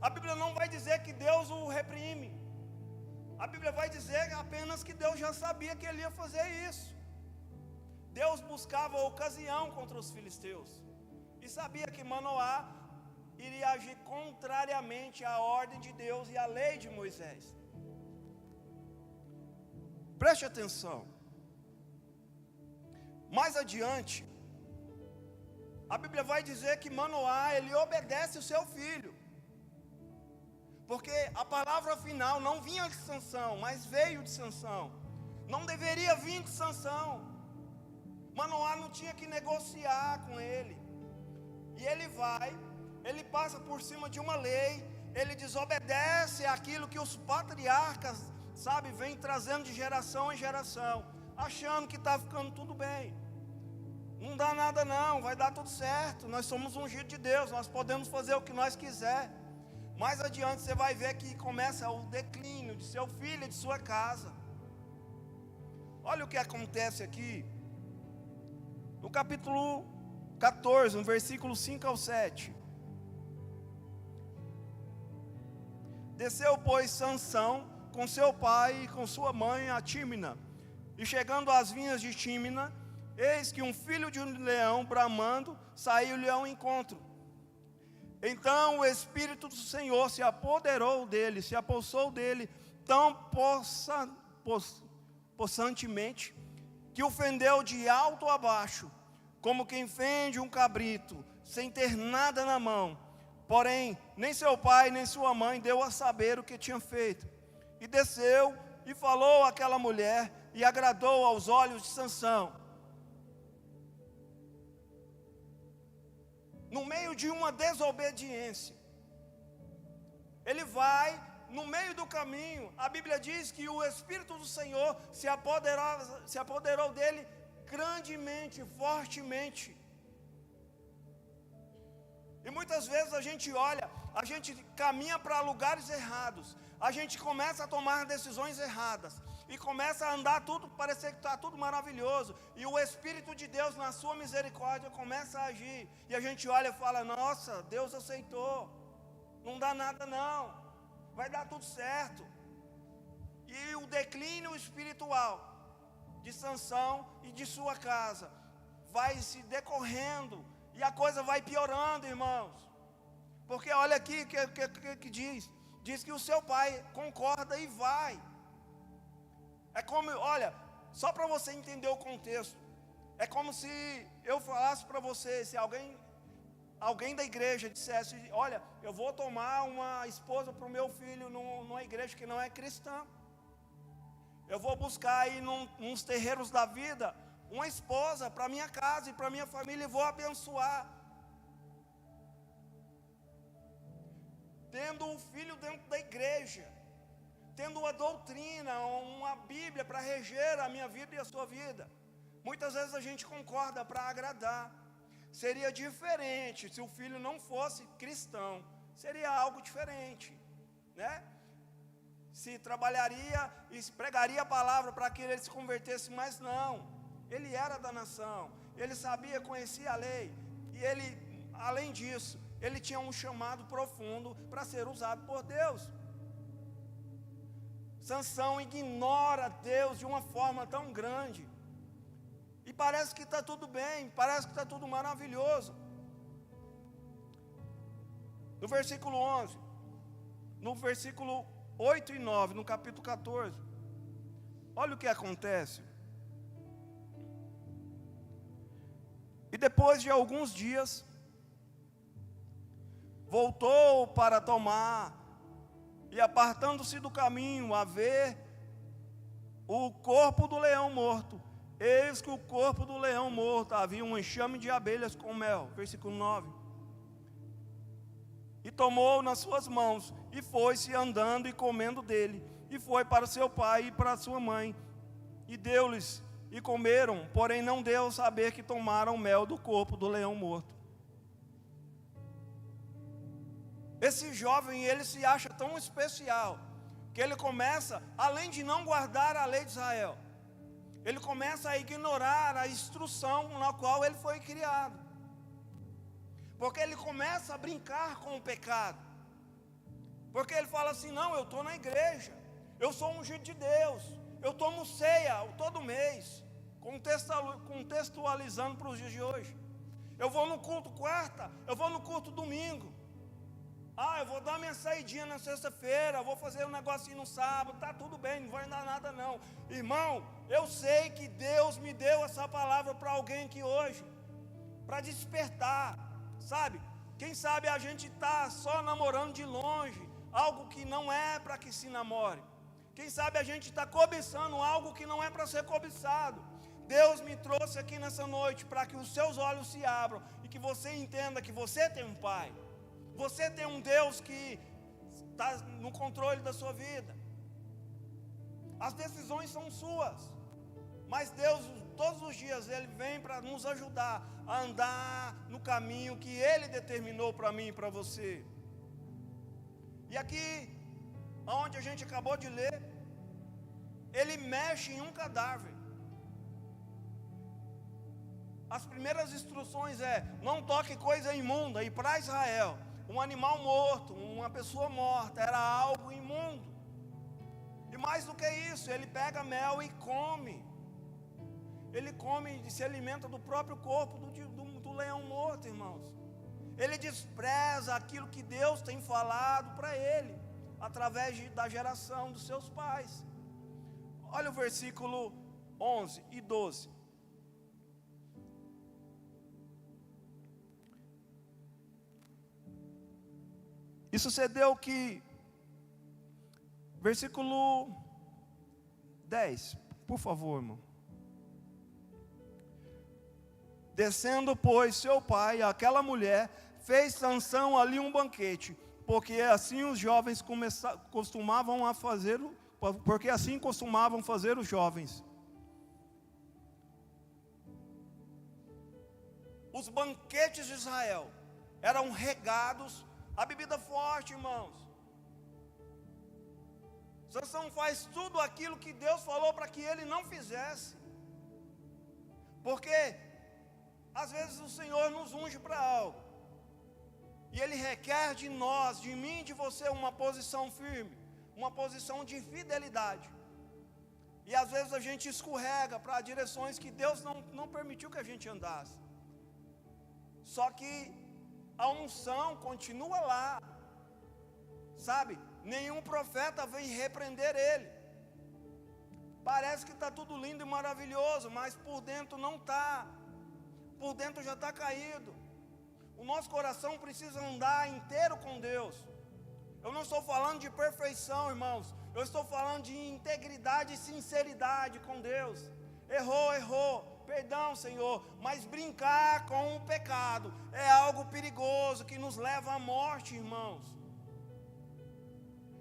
[SPEAKER 4] A Bíblia não vai dizer que Deus o reprime. A Bíblia vai dizer apenas que Deus já sabia que ele ia fazer isso. Deus buscava ocasião contra os filisteus. E sabia que Manoá iria agir contrariamente à ordem de Deus e à lei de Moisés. Preste atenção. Mais adiante, a Bíblia vai dizer que Manoá, ele obedece o seu filho. Porque a palavra final não vinha de Sansão, mas veio de Sansão. Não deveria vir de Sansão. Manoá não tinha que negociar com ele. E ele passa por cima de uma lei, ele desobedece aquilo que os patriarcas, vem trazendo de geração em geração, achando que está ficando tudo bem. Não dá nada não, vai dar tudo certo. Nós somos ungidos de Deus, nós podemos fazer o que nós quiser. Mais adiante você vai ver que começa o declínio de seu filho e de sua casa. Olha o que acontece aqui, no capítulo 14, no versículo 5 ao 7. Desceu, pois, Sansão com seu pai e com sua mãe a Tímina, e chegando às vinhas de Tímina, eis que um filho de um leão bramando saiu-lhe ao encontro. Então o Espírito do Senhor se apoderou dele, se apossou dele tão possantemente, que o fendeu de alto a baixo, como quem fende um cabrito, sem ter nada na mão. Porém, nem seu pai nem sua mãe deu a saber o que tinha feito. E desceu e falou àquela mulher, e agradou aos olhos de Sansão. No meio de uma desobediência, ele vai, no meio do caminho, a Bíblia diz que o Espírito do Senhor se apoderou dele grandemente, fortemente. E muitas vezes a gente caminha para lugares errados, a gente começa a tomar decisões erradas, e começa a andar tudo, parecer que está tudo maravilhoso, e o Espírito de Deus, na sua misericórdia, começa a agir, e a gente olha e fala: nossa, Deus aceitou, não dá nada não, vai dar tudo certo. E o declínio espiritual de Sansão e de sua casa vai se decorrendo, e a coisa vai piorando, irmãos. Porque olha aqui que diz que o seu pai concorda e vai. É como, olha, só para você entender o contexto, é como se eu falasse para você, se alguém da igreja dissesse: olha, eu vou tomar uma esposa para o meu filho numa igreja que não é cristã, eu vou buscar aí nos terreiros da vida uma esposa para minha casa e para minha família, e vou abençoar, tendo um filho dentro da igreja, tendo uma doutrina, uma Bíblia para reger a minha vida e a sua vida. Muitas vezes a gente concorda para agradar. Seria diferente se o filho não fosse cristão, seria algo diferente, né? Se trabalharia e se pregaria a palavra para que ele se convertesse, mas não, ele era da nação, ele sabia, conhecia a lei, e ele, além disso, ele tinha um chamado profundo para ser usado por Deus. Sansão ignora Deus de uma forma tão grande, e parece que está tudo bem, parece que está tudo maravilhoso. No versículo 11, no versículo 8 e 9, no capítulo 14, olha o que acontece. E depois de alguns dias, voltou para tomar, e apartando-se do caminho, a ver o corpo do leão morto. Eis que o corpo do leão morto havia um enxame de abelhas com mel. Versículo 9. E tomou nas suas mãos, e foi-se andando e comendo dele, e foi para seu pai e para sua mãe, e deu-lhes, e comeram, porém não deu saber que tomaram mel do corpo do leão morto. Esse jovem, ele se acha tão especial, que ele começa, além de não guardar a lei de Israel, ele começa a ignorar a instrução na qual ele foi criado. Porque ele começa a brincar com o pecado. Porque ele fala assim, não, eu estou na igreja, eu sou ungido de Deus, eu tomo ceia todo mês, contextualizando para os dias de hoje. Eu vou no culto quarta, eu vou no culto domingo. Eu vou dar minha saidinha na sexta-feira, vou fazer um negocinho no sábado, tá tudo bem, não vai dar nada não. Irmão, eu sei que Deus me deu essa palavra para alguém aqui hoje, para despertar, sabe? Quem sabe a gente está só namorando de longe, algo que não é para que se namore. Quem sabe a gente está cobiçando algo que não é para ser cobiçado. Deus me trouxe aqui nessa noite para que os seus olhos se abram e que você entenda que você tem um Pai. Você tem um Deus que está no controle da sua vida. As decisões são suas, mas Deus, todos os dias, Ele vem para nos ajudar a andar no caminho que Ele determinou para mim e para você. E aqui, onde a gente acabou de ler, ele mexe em um cadáver. As primeiras instruções não toque coisa imunda, e para Israel, um animal morto, uma pessoa morta, era algo imundo. E mais do que isso, ele pega mel e come. Ele come e se alimenta do próprio corpo do leão morto, irmãos. Ele despreza aquilo que Deus tem falado para ele, através da geração dos seus pais. Olha o versículo 11 e 12. E sucedeu que, versículo 10, por favor, irmão. Descendo, pois, seu pai, aquela mulher, fez Sansão ali um banquete, porque assim os jovens costumavam fazer os jovens. Os banquetes de Israel eram regados a bebida forte, irmãos. Sansão faz tudo aquilo que Deus falou para que ele não fizesse. Porque às vezes o Senhor nos unge para algo, e Ele requer de nós, de mim e de você, uma posição firme, uma posição de fidelidade. E às vezes a gente escorrega para direções que Deus não permitiu que a gente andasse. Só que a unção continua lá, sabe? Nenhum profeta vem repreender ele. Parece que está tudo lindo e maravilhoso, mas por dentro não está. Por dentro já está caído. O nosso coração precisa andar inteiro com Deus. Eu não estou falando de perfeição, irmãos. Eu estou falando de integridade e sinceridade com Deus. Errou. Perdão, Senhor, mas brincar com o pecado é algo perigoso que nos leva à morte, irmãos.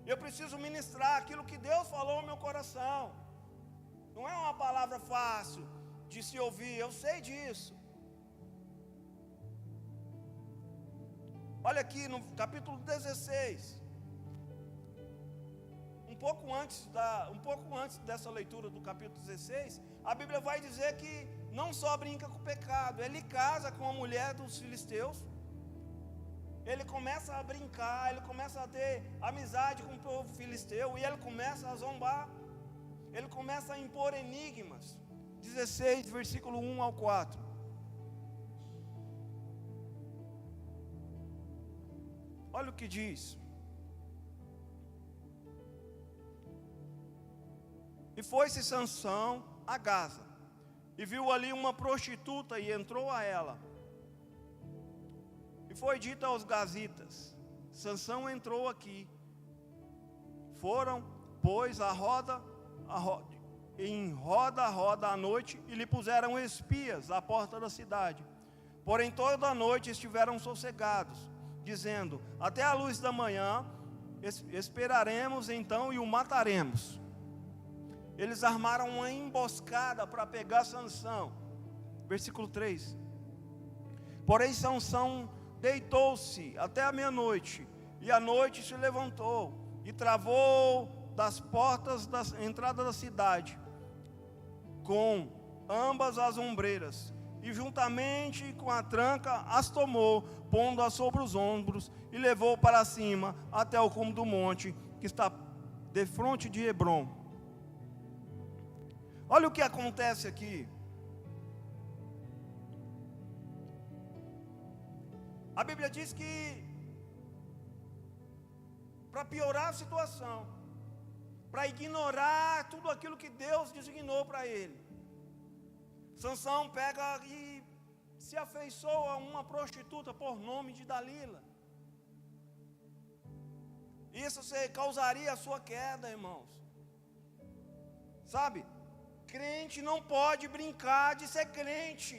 [SPEAKER 4] Eu preciso ministrar aquilo que Deus falou no meu coração. Não é uma palavra fácil de se ouvir, eu sei disso. Olha aqui no capítulo 16. Um pouco antes dessa leitura do capítulo 16, a Bíblia vai dizer que não só brinca com o pecado, ele casa com a mulher dos filisteus, ele começa a brincar, ele começa a ter amizade com o povo filisteu, e ele começa a zombar, ele começa a impor enigmas. 16, versículo 1 ao 4. Olha o que diz. E foi-se Sansão a Gaza, e viu ali uma prostituta, e entrou a ela. E foi dito aos gazitas: Sansão entrou aqui. Foram, pois, em roda a roda à noite, e lhe puseram espias à porta da cidade. Porém toda a noite estiveram sossegados, dizendo: até a luz da manhã esperaremos então e o mataremos. Eles armaram uma emboscada para pegar Sansão. Versículo 3. Porém Sansão deitou-se até a meia-noite, e à noite se levantou e travou das portas da entrada da cidade com ambas as ombreiras, e juntamente com a tranca as tomou, pondo-as sobre os ombros, e levou para cima até o cume do monte que está defronte de Hebrom. Olha o que acontece aqui. A Bíblia diz que, para piorar a situação, para ignorar tudo aquilo que Deus designou para ele, Sansão pega e se afeiçoa a uma prostituta por nome de Dalila. Isso causaria a sua queda, irmãos. Sabe? Crente não pode brincar de ser crente.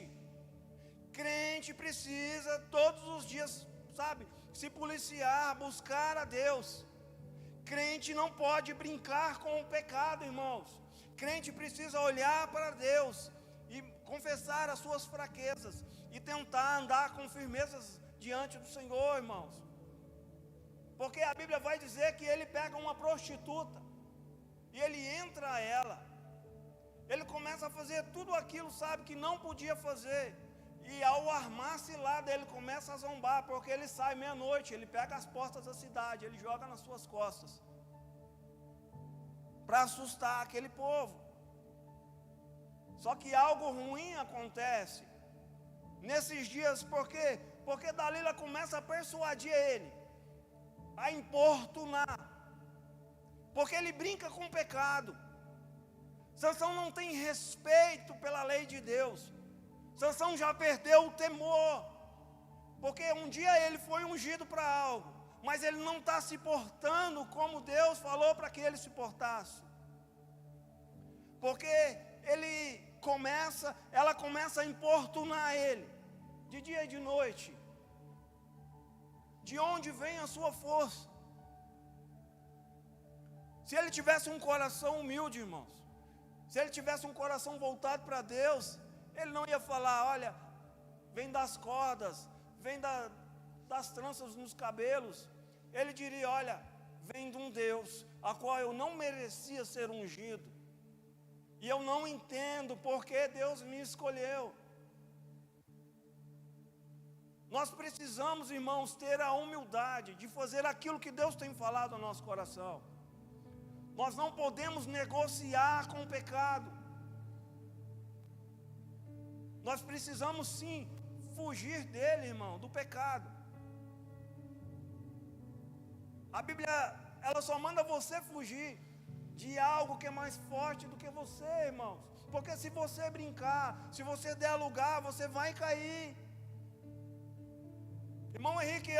[SPEAKER 4] Crente precisa todos os dias, sabe, se policiar, buscar a Deus. Crente não pode brincar com o pecado, irmãos. Crente precisa olhar para Deus e confessar as suas fraquezas e tentar andar com firmezas diante do Senhor, irmãos. Porque a Bíblia vai dizer que ele pega uma prostituta e ele entra a ela. Ele começa a fazer tudo aquilo, sabe, que não podia fazer. E ao armar cilada, ele começa a zombar, porque ele sai meia-noite, ele pega as portas da cidade, ele joga nas suas costas, para assustar aquele povo. Só que algo ruim acontece nesses dias, porque Dalila começa a persuadir ele, a importunar, porque ele brinca com o pecado. Sansão não tem respeito pela lei de Deus. Sansão já perdeu o temor, porque um dia ele foi ungido para algo, mas ele não está se portando como Deus falou para que ele se portasse. Porque ela começa a importunar ele, de dia e de noite. De onde vem a sua força? Se ele tivesse um coração humilde, irmãos, se ele tivesse um coração voltado para Deus, ele não ia falar: olha, vem das cordas, vem das tranças nos cabelos. Ele diria: olha, vem de um Deus a qual eu não merecia ser ungido, e eu não entendo porque Deus me escolheu. Nós precisamos, irmãos, ter a humildade de fazer aquilo que Deus tem falado ao nosso coração. Nós não podemos negociar com o pecado. Nós precisamos sim fugir dele, irmão, do pecado. A Bíblia, ela só manda você fugir de algo que é mais forte do que você, irmãos. Porque se você brincar, se você der lugar, você vai cair. Irmão Henrique,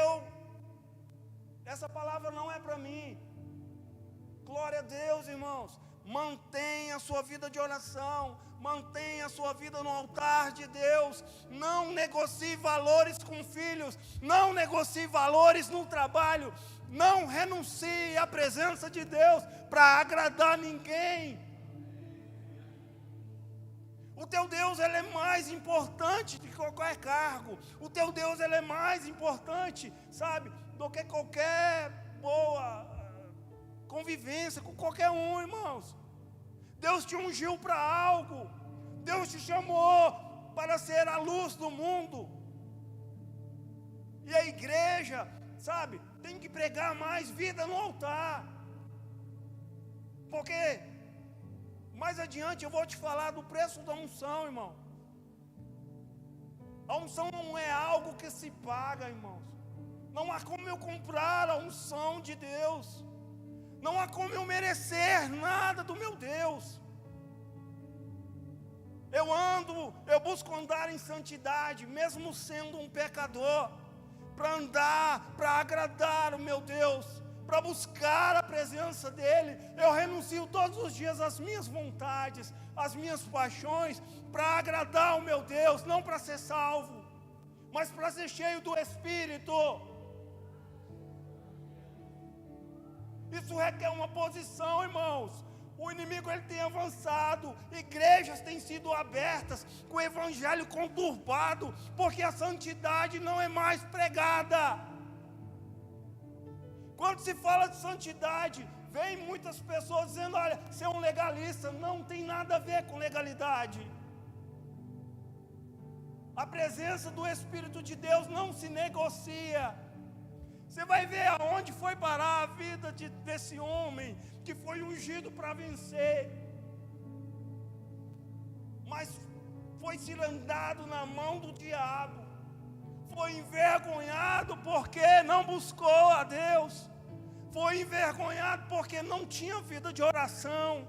[SPEAKER 4] essa palavra não é para mim. Glória a Deus, irmãos. Mantenha a sua vida de oração, mantenha a sua vida no altar de Deus. Não negocie valores com filhos, não negocie valores no trabalho, não renuncie à presença de Deus para agradar ninguém. O teu Deus, ele é mais importante do que qualquer cargo. O teu Deus, ele é mais importante, sabe, do que qualquer boa convivência com qualquer um, irmãos. Deus te ungiu para algo. Deus te chamou para ser a luz do mundo. E a igreja, sabe, tem que pregar mais vida no altar. Porque mais adiante eu vou te falar do preço da unção, irmão. A unção não é algo que se paga, irmãos. Não há como eu comprar a unção de Deus. Não há como eu merecer nada do meu Deus. Eu busco andar em santidade, mesmo sendo um pecador, para andar, para agradar o meu Deus, para buscar a presença dEle. Eu renuncio todos os dias às minhas vontades, às minhas paixões, para agradar o meu Deus, não para ser salvo, mas para ser cheio do Espírito. Isso requer uma posição, irmãos. O inimigo ele tem avançado, igrejas têm sido abertas, com o evangelho conturbado, porque a santidade não é mais pregada. Quando se fala de santidade, vem muitas pessoas dizendo: olha, ser um legalista não tem nada a ver com legalidade. A presença do Espírito de Deus não se negocia. Você vai ver aonde foi parar a vida desse homem que foi ungido para vencer, mas foi cilandado na mão do diabo, foi envergonhado porque não buscou a Deus, foi envergonhado porque não tinha vida de oração.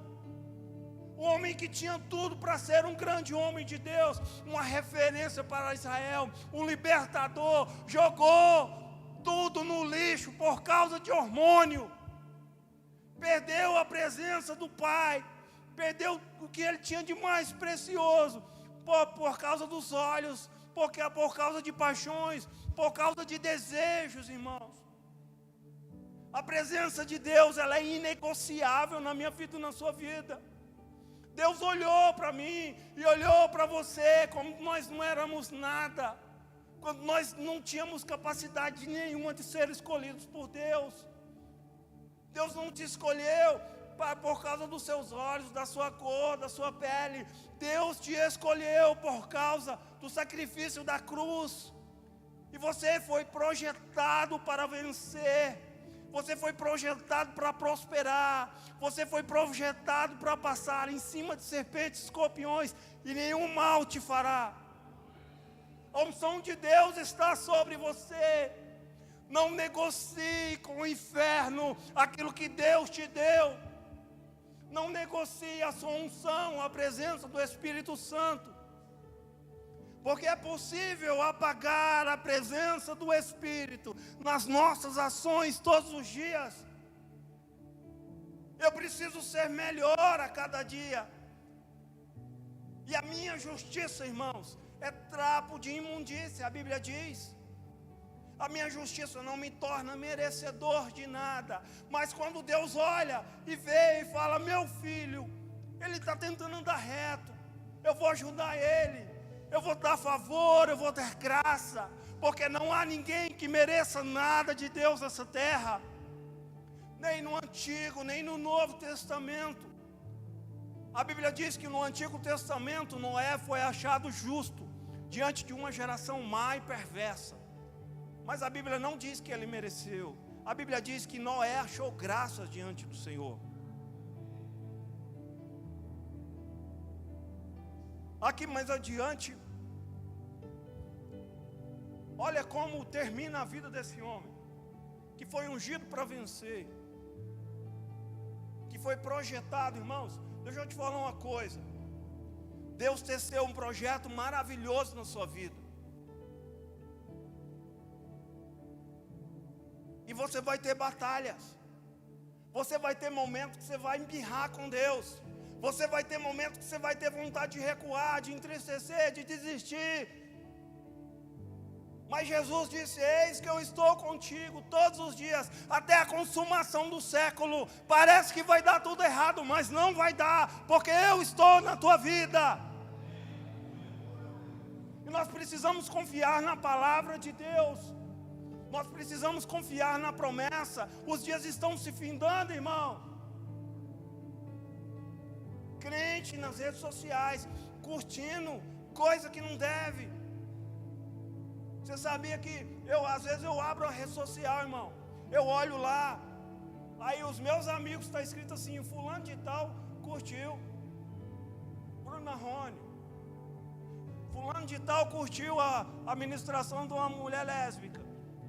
[SPEAKER 4] O homem que tinha tudo para ser um grande homem de Deus, uma referência para Israel, um libertador, jogou tudo no lixo por causa de hormônio. Perdeu a presença do Pai, perdeu o que ele tinha de mais precioso, por causa dos olhos, por causa de paixões, por causa de desejos, irmãos. A presença de Deus, ela é inegociável na minha vida e na sua vida. Deus olhou para mim e olhou para você como nós não éramos nada, quando nós não tínhamos capacidade nenhuma de ser escolhidos por Deus. Deus não te escolheu por causa dos seus olhos, da sua cor, da sua pele. Deus te escolheu por causa do sacrifício da cruz. E você foi projetado para vencer. Você foi projetado para prosperar. Você foi projetado para passar em cima de serpentes e escorpiões, e nenhum mal te fará. A unção de Deus está sobre você. Não negocie com o inferno aquilo que Deus te deu. Não negocie a sua unção, a presença do Espírito Santo. Porque é possível apagar a presença do Espírito nas nossas ações todos os dias. Eu preciso ser melhor a cada dia. E a minha justiça, irmãos, é trapo de imundícia, a Bíblia diz. A minha justiça não me torna merecedor de nada. Mas quando Deus olha e vê e fala: meu filho, ele está tentando andar reto, eu vou ajudar ele, eu vou dar favor, eu vou dar graça, porque não há ninguém que mereça nada de Deus nessa terra, nem no Antigo, nem no Novo Testamento. A Bíblia diz que no Antigo Testamento Noé foi achado justo diante de uma geração má e perversa. Mas a Bíblia não diz que ele mereceu. A Bíblia diz que Noé achou graças diante do Senhor. Aqui mais adiante, olha como termina a vida desse homem, que foi ungido para vencer, que foi projetado, irmãos. Deixa eu te falar uma coisa. Deus teceu um projeto maravilhoso na sua vida. E você vai ter batalhas. Você vai ter momentos que você vai embirrar com Deus. Você vai ter momentos que você vai ter vontade de recuar, de entristecer, de desistir. Mas Jesus disse: eis que eu estou contigo todos os dias, até a consumação do século. Parece que vai dar tudo errado, mas não vai dar, porque eu estou na tua vida. E nós precisamos confiar na palavra de Deus. Nós precisamos confiar na promessa. Os dias estão se findando, irmão. Crente nas redes sociais, curtindo coisa que não deve. Você sabia que às vezes eu abro a rede social, irmão, eu olho lá, aí os meus amigos está escrito assim: fulano de tal curtiu Bruno Marrone, fulano de tal curtiu a ministração de uma mulher lésbica.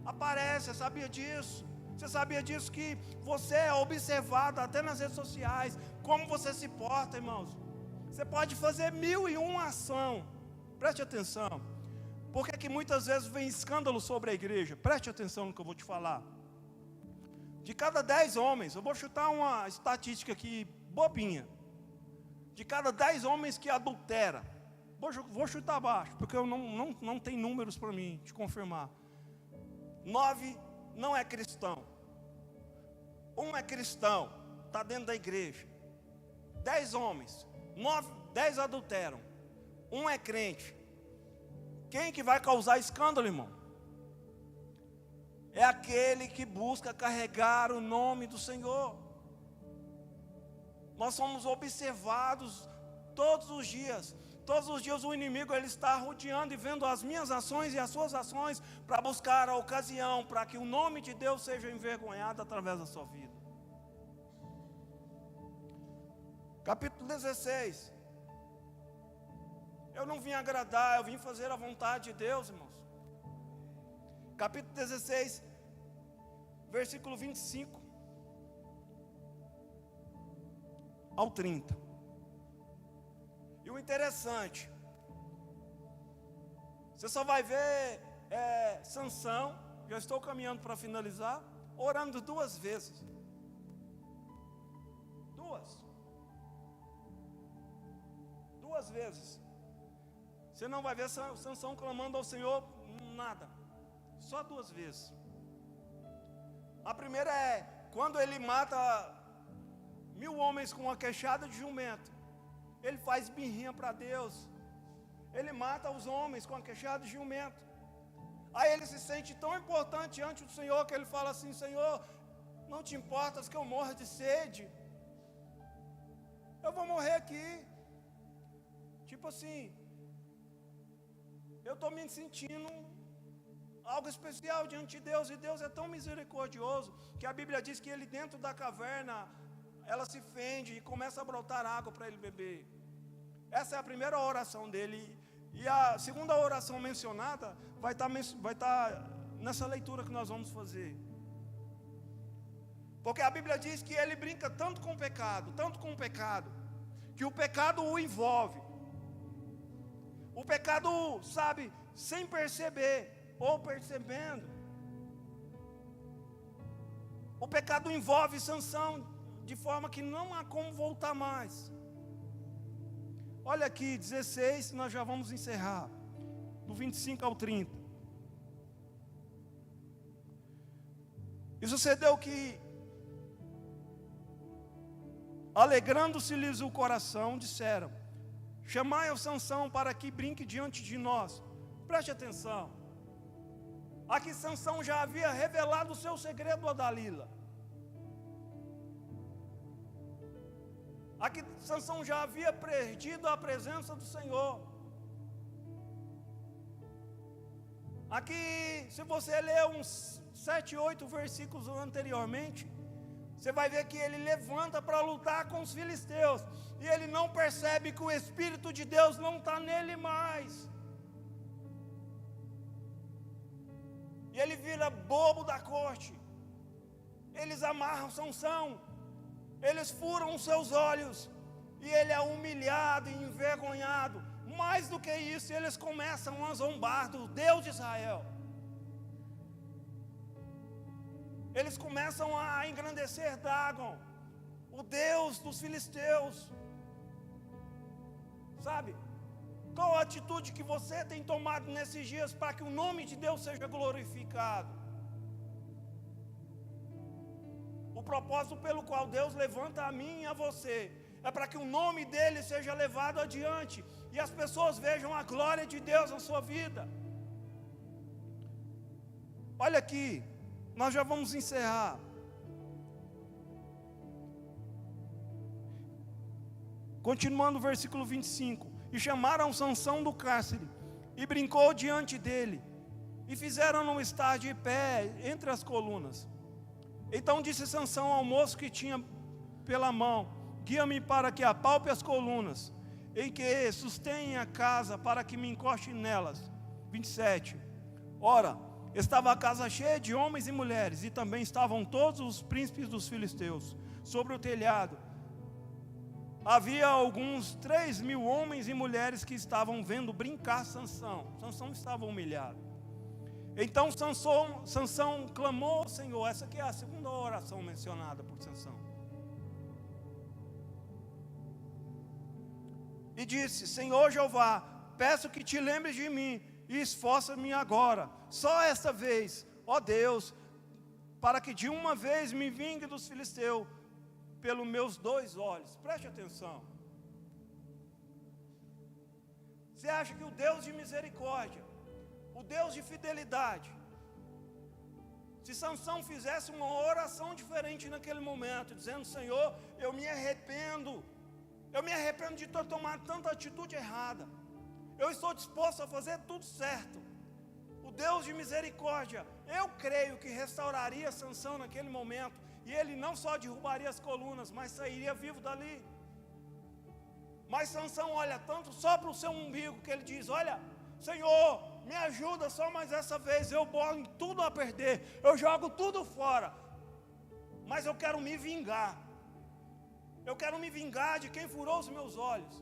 [SPEAKER 4] Aparece, você sabia disso? Você sabia disso, que você é observado até nas redes sociais, como você se porta, irmãos? Você pode fazer 1001 ação, preste atenção. Por que muitas vezes vem escândalo sobre a igreja? Preste atenção no que eu vou te falar. De cada 10 homens, eu vou chutar uma estatística aqui bobinha, de cada 10 homens que adultera, vou chutar baixo, porque eu não tenho números para mim te confirmar, 9 não é cristão, 1 é cristão, está dentro da igreja. 10 homens, 10 adulteram, 1 é crente. Quem que vai causar escândalo, irmão? É aquele que busca carregar o nome do Senhor. Nós somos observados todos os dias. Todos os dias o inimigo ele está rodeando e vendo as minhas ações e as suas ações para buscar a ocasião para que o nome de Deus seja envergonhado através da sua vida. Capítulo 16. Eu não vim agradar, eu vim fazer a vontade de Deus, irmãos. Capítulo 16, versículo 25 ao 30. E o interessante, você só vai ver Sansão, já estou caminhando para finalizar, orando 2 vezes. 2 vezes. Você não vai ver Sansão clamando ao Senhor nada, só 2 vezes. A primeira é quando ele mata 1000 homens com uma queixada de jumento. Ele faz birrinha para Deus. Ele mata os homens com a queixada de jumento. Aí ele se sente tão importante diante do Senhor que ele fala assim: Senhor, não te importas que eu morra de sede? Eu vou morrer aqui. Tipo assim, eu estou me sentindo algo especial diante de Deus. E Deus é tão misericordioso que a Bíblia diz que ele dentro da caverna, ela se fende e começa a brotar água para ele beber. Essa é a primeira oração dele. E a segunda oração mencionada vai estar nessa leitura que nós vamos fazer. Porque a Bíblia diz que ele brinca tanto com o pecado, que o pecado o envolve. O pecado, sabe, sem perceber ou percebendo. O pecado envolve Sansão de forma que não há como voltar mais. Olha aqui, 16, nós já vamos encerrar, do 25 ao 30. E sucedeu que, alegrando-se-lhes o coração, disseram: chamai ao Sansão para que brinque diante de nós. Preste atenção. Aqui Sansão já havia revelado o seu segredo a Dalila. Aqui Sansão já havia perdido a presença do Senhor. Aqui, se você ler uns 7, 8 versículos anteriormente, você vai ver que ele levanta para lutar com os filisteus. E ele não percebe que o Espírito de Deus não está nele mais. E ele vira bobo da corte. Eles amarram Sansão. Eles furam os seus olhos. E ele é humilhado e envergonhado. Mais do que isso, eles começam a zombar do Deus de Israel. Eles começam a engrandecer Dagon, o Deus dos filisteus. Sabe? Qual a atitude que você tem tomado nesses dias para que o nome de Deus seja glorificado? O propósito pelo qual Deus levanta a mim e a você é para que o nome dele seja levado adiante e as pessoas vejam a glória de Deus na sua vida. Olha aqui, nós já vamos encerrar. Continuando o versículo 25. e chamaram Sansão do cárcere, e brincou diante dele, e fizeram-no estar de pé entre as colunas. Então disse Sansão ao moço que tinha pela mão: guia-me para que apalpe as colunas, e que sustenha a casa, para que me encoste nelas. 27. Ora, estava a casa cheia de homens e mulheres, e também estavam todos os príncipes dos filisteus. Sobre o telhado havia alguns 3.000 homens e mulheres que estavam vendo brincar Sansão. Sansão estava humilhado. Então Sansão clamou ao Senhor. Essa aqui é a segunda oração mencionada por Sansão. E disse: Senhor Jeová, peço que te lembres de mim, e esforça-me agora, só esta vez, ó Deus, para que de uma vez me vingue dos filisteus, pelos meus 2 olhos. Preste atenção. Você acha que o Deus de misericórdia, o Deus de fidelidade, se Sansão fizesse uma oração diferente naquele momento, dizendo: Senhor, eu me arrependo de ter tomado tanta atitude errada, eu estou disposto a fazer tudo certo, o Deus de misericórdia, eu creio que restauraria Sansão naquele momento, e ele não só derrubaria as colunas, mas sairia vivo dali. Mas Sansão olha tanto só para o seu umbigo, que ele diz: olha, Senhor, me ajuda só mais essa vez, eu boto tudo a perder, eu jogo tudo fora, mas eu quero me vingar, de quem furou os meus olhos.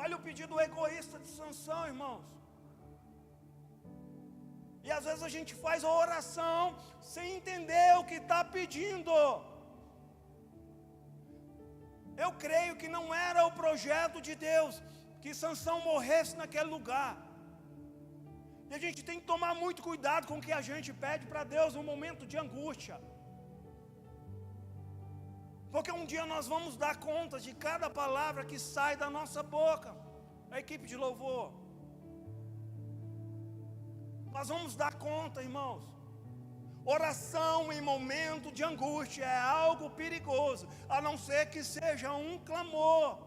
[SPEAKER 4] Olha o pedido egoísta de Sansão, irmãos. E às vezes a gente faz a oração sem entender o que está pedindo. Eu creio que não era o projeto de Deus que Sansão morresse naquele lugar. E a gente tem que tomar muito cuidado com o que a gente pede para Deus no momento de angústia. Porque um dia nós vamos dar conta de cada palavra que sai da nossa boca. A equipe de louvor, nós vamos dar conta, irmãos. Oração em momento de angústia é algo perigoso, a não ser que seja um clamor.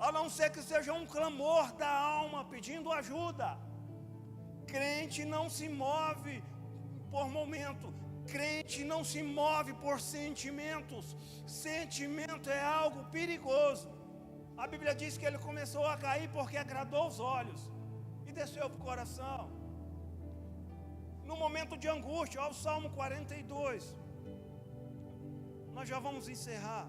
[SPEAKER 4] A não ser que seja um clamor da alma pedindo ajuda. Crente não se move por momento. Crente não se move por sentimentos. Sentimento é algo perigoso. A Bíblia diz que ele começou a cair porque agradou os olhos e desceu para o coração. No momento de angústia, ao Salmo 42. Nós já vamos encerrar.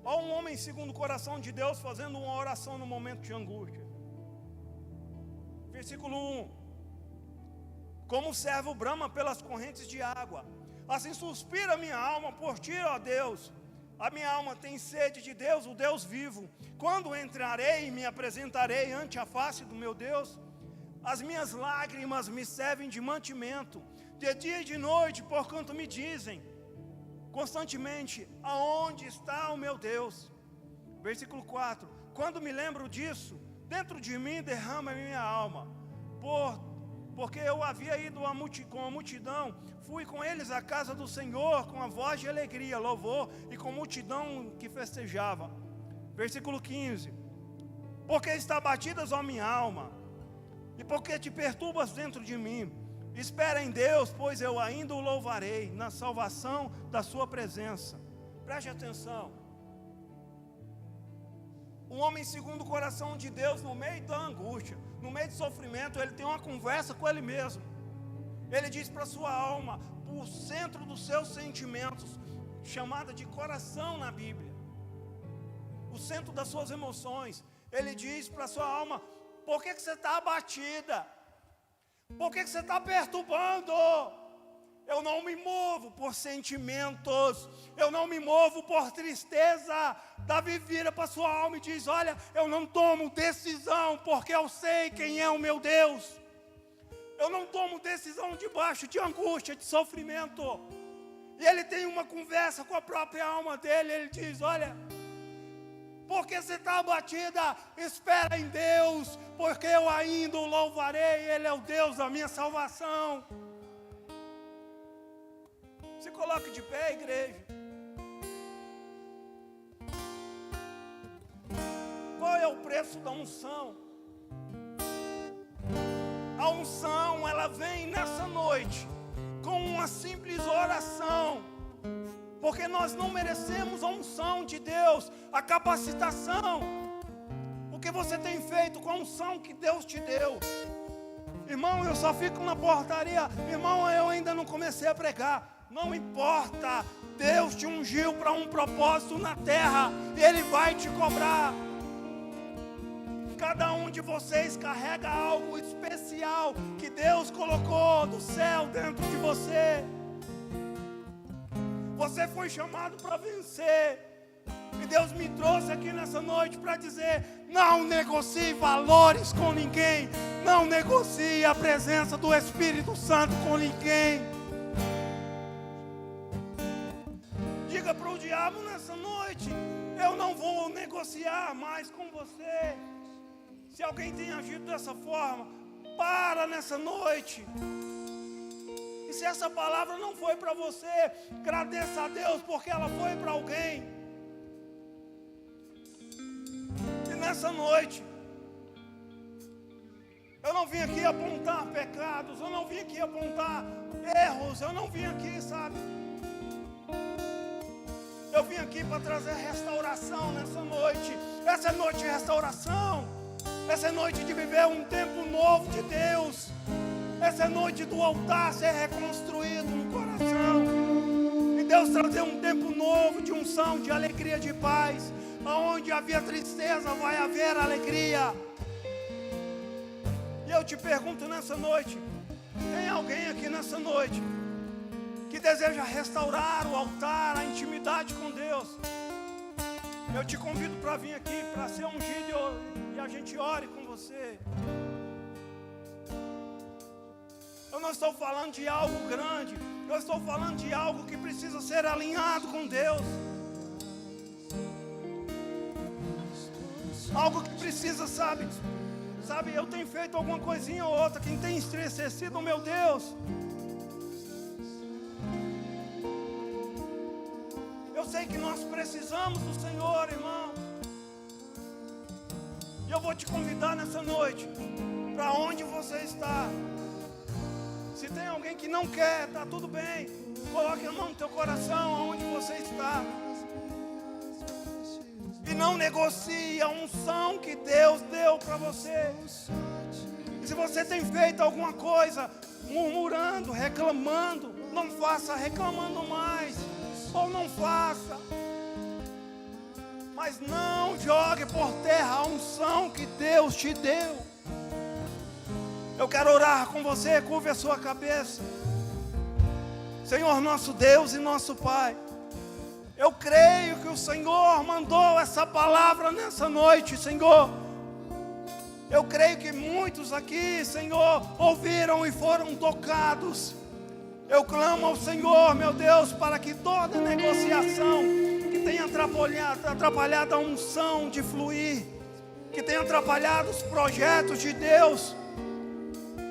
[SPEAKER 4] Olha um homem segundo o coração de Deus fazendo uma oração no momento de angústia. Versículo 1. Como o servo brama pelas correntes de água, assim suspira minha alma por ti, ó Deus. A minha alma tem sede de Deus, o Deus vivo. Quando entrarei e me apresentarei ante a face do meu Deus? As minhas lágrimas me servem de mantimento, de dia e de noite, porquanto me dizem constantemente: aonde está o meu Deus? Versículo 4. Quando me lembro disso, dentro de mim derrama minha alma, porque eu havia ido com a multidão, fui com eles à casa do Senhor, com a voz de alegria, louvor, e com multidão que festejava. Versículo 15. Porque está batidas, ó minha alma, e porque te perturbas dentro de mim? Espera em Deus, pois eu ainda o louvarei, na salvação da sua presença. Preste atenção. Um homem segundo o coração de Deus, no meio da angústia, no meio do sofrimento, ele tem uma conversa com ele mesmo. Ele diz para a sua alma, o centro dos seus sentimentos, chamada de coração na Bíblia, o centro das suas emoções. Ele diz para a sua alma: por que você está abatida? Por que você está perturbando? Eu não me movo por sentimentos, eu não me movo por tristeza. Davi vira para sua alma e diz: olha, eu não tomo decisão, porque eu sei quem é o meu Deus. Eu não tomo decisão debaixo de angústia, de sofrimento. E ele tem uma conversa com a própria alma dele. Ele diz: olha, porque você está abatida, espera em Deus, porque eu ainda o louvarei, Ele é o Deus da minha salvação. Se coloque de pé, igreja. qual é o preço da unção? A unção, ela vem nessa noite com uma simples oração, porque nós não merecemos a unção de Deus, a capacitação. O que você tem feito com a unção que Deus te deu? Irmão, eu só fico na portaria. Irmão, eu ainda não comecei a pregar. Não importa, Deus te ungiu para um propósito na terra, e Ele vai te cobrar. Cada um de vocês carrega algo especial que Deus colocou do céu dentro de você. Você foi chamado para vencer. E Deus me trouxe aqui nessa noite para dizer: não negocie valores com ninguém. Não negocie a presença do Espírito Santo com ninguém. Diga para o diabo nessa noite: eu não vou negociar mais com você. Se alguém tem agido dessa forma, para nessa noite. E se essa palavra não foi para você, agradeça a Deus porque ela foi para alguém. E nessa noite, eu não vim aqui apontar pecados, eu não vim aqui apontar erros, eu não vim aqui, sabe? Eu vim aqui para trazer restauração nessa noite. Essa é noite de restauração. Essa é noite de viver um tempo novo de Deus. Essa é noite do altar ser reconstruído no coração. E Deus trazer um tempo novo de unção, de alegria, de paz. Aonde havia tristeza, vai haver alegria. E eu te pergunto nessa noite: tem alguém aqui nessa noite que deseja restaurar o altar, a intimidade com Deus? Eu te convido para vir aqui, para ser ungido e a gente ore com você. Eu não estou falando de algo grande, eu estou falando de algo que precisa ser alinhado com Deus. Algo que precisa, sabe, eu tenho feito alguma coisinha ou outra que tem entristecido o meu Deus. Eu sei que nós precisamos do Senhor, irmão. E eu vou te convidar nessa noite, para onde você está. Se tem alguém que não quer, tá tudo bem. Coloque a mão no teu coração, aonde você está. E não negocie a unção que Deus deu para você. E se você tem feito alguma coisa murmurando, reclamando, não faça reclamando mais. Ou não faça. Mas não jogue por terra a unção que Deus te deu. Eu quero orar com você, curve a sua cabeça. Senhor nosso Deus e nosso Pai, eu creio que o Senhor mandou essa palavra nessa noite, Senhor. Eu creio que muitos aqui, Senhor, ouviram e foram tocados. Eu clamo ao Senhor, meu Deus, para que toda negociação que tenha atrapalhado a unção de fluir, que tenha atrapalhado os projetos de Deus,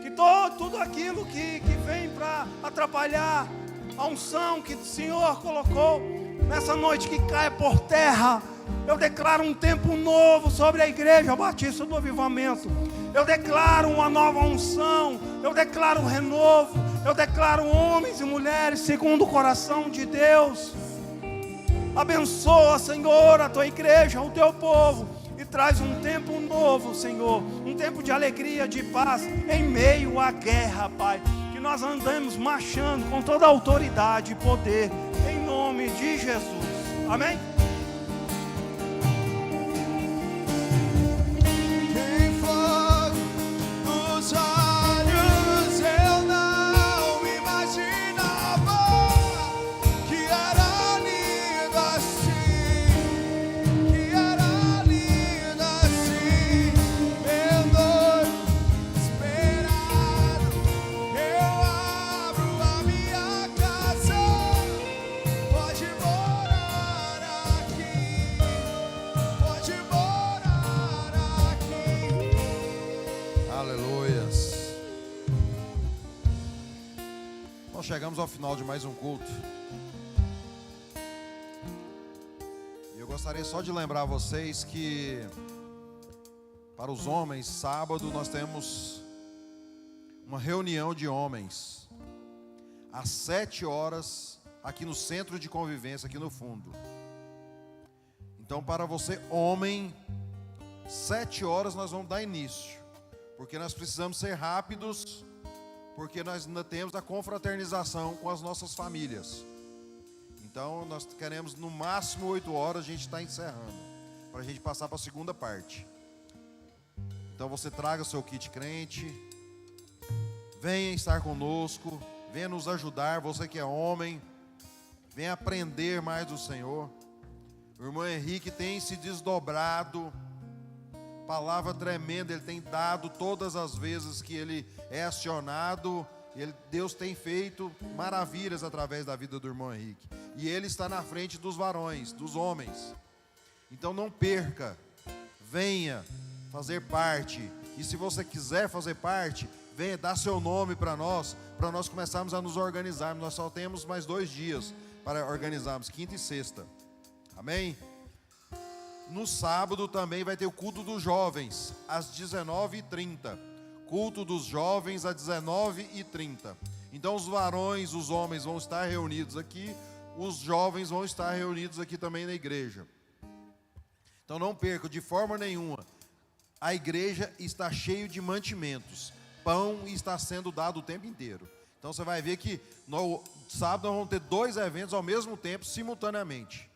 [SPEAKER 4] que tudo aquilo que vem para atrapalhar a unção que o Senhor colocou nessa noite, que caia por terra. Eu declaro um tempo novo sobre a Igreja Batista do Avivamento. Eu declaro uma nova unção. Eu declaro um renovo. Eu declaro homens e mulheres segundo o coração de Deus. Abençoa, Senhor, a tua igreja, o teu povo, e traz um tempo novo, Senhor, um tempo de alegria, de paz, em meio à guerra, Pai. Que nós andemos marchando com toda a autoridade e poder, em nome de Jesus. Amém?
[SPEAKER 3] Chegamos ao final de mais um culto. E eu gostaria só de lembrar vocês que Para os homens, sábado nós temos uma reunião de homens, às 7 horas, aqui no centro de convivência, aqui no fundo. Então, para você, homem, 7 horas nós vamos dar início, porque nós precisamos ser rápidos, porque nós ainda temos a confraternização com as nossas famílias. Então, nós queremos no máximo 8 horas, a gente está encerrando, para a gente passar para a segunda parte. Então, você traga seu kit crente, venha estar conosco, venha nos ajudar, você que é homem, venha aprender mais do Senhor. O irmão Henrique tem se desdobrado, palavra tremenda ele tem dado todas as vezes que ele é acionado. Deus tem feito maravilhas através da vida do irmão Henrique, e ele está na frente dos varões, dos homens. Então não perca, venha fazer parte, e se você quiser fazer parte, venha dar seu nome para nós começarmos a nos organizarmos. Nós só temos mais 2 dias para organizarmos, quinta e sexta, amém? No sábado também vai ter o culto dos jovens, às 19h30, culto dos jovens às 19h30. Então os varões, os homens vão estar reunidos aqui, os jovens vão estar reunidos aqui também na igreja. Então não perca de forma nenhuma. A igreja está cheia de mantimentos, pão está sendo dado o tempo inteiro. Então você vai ver que no sábado nós vamos ter 2 eventos ao mesmo tempo, simultaneamente.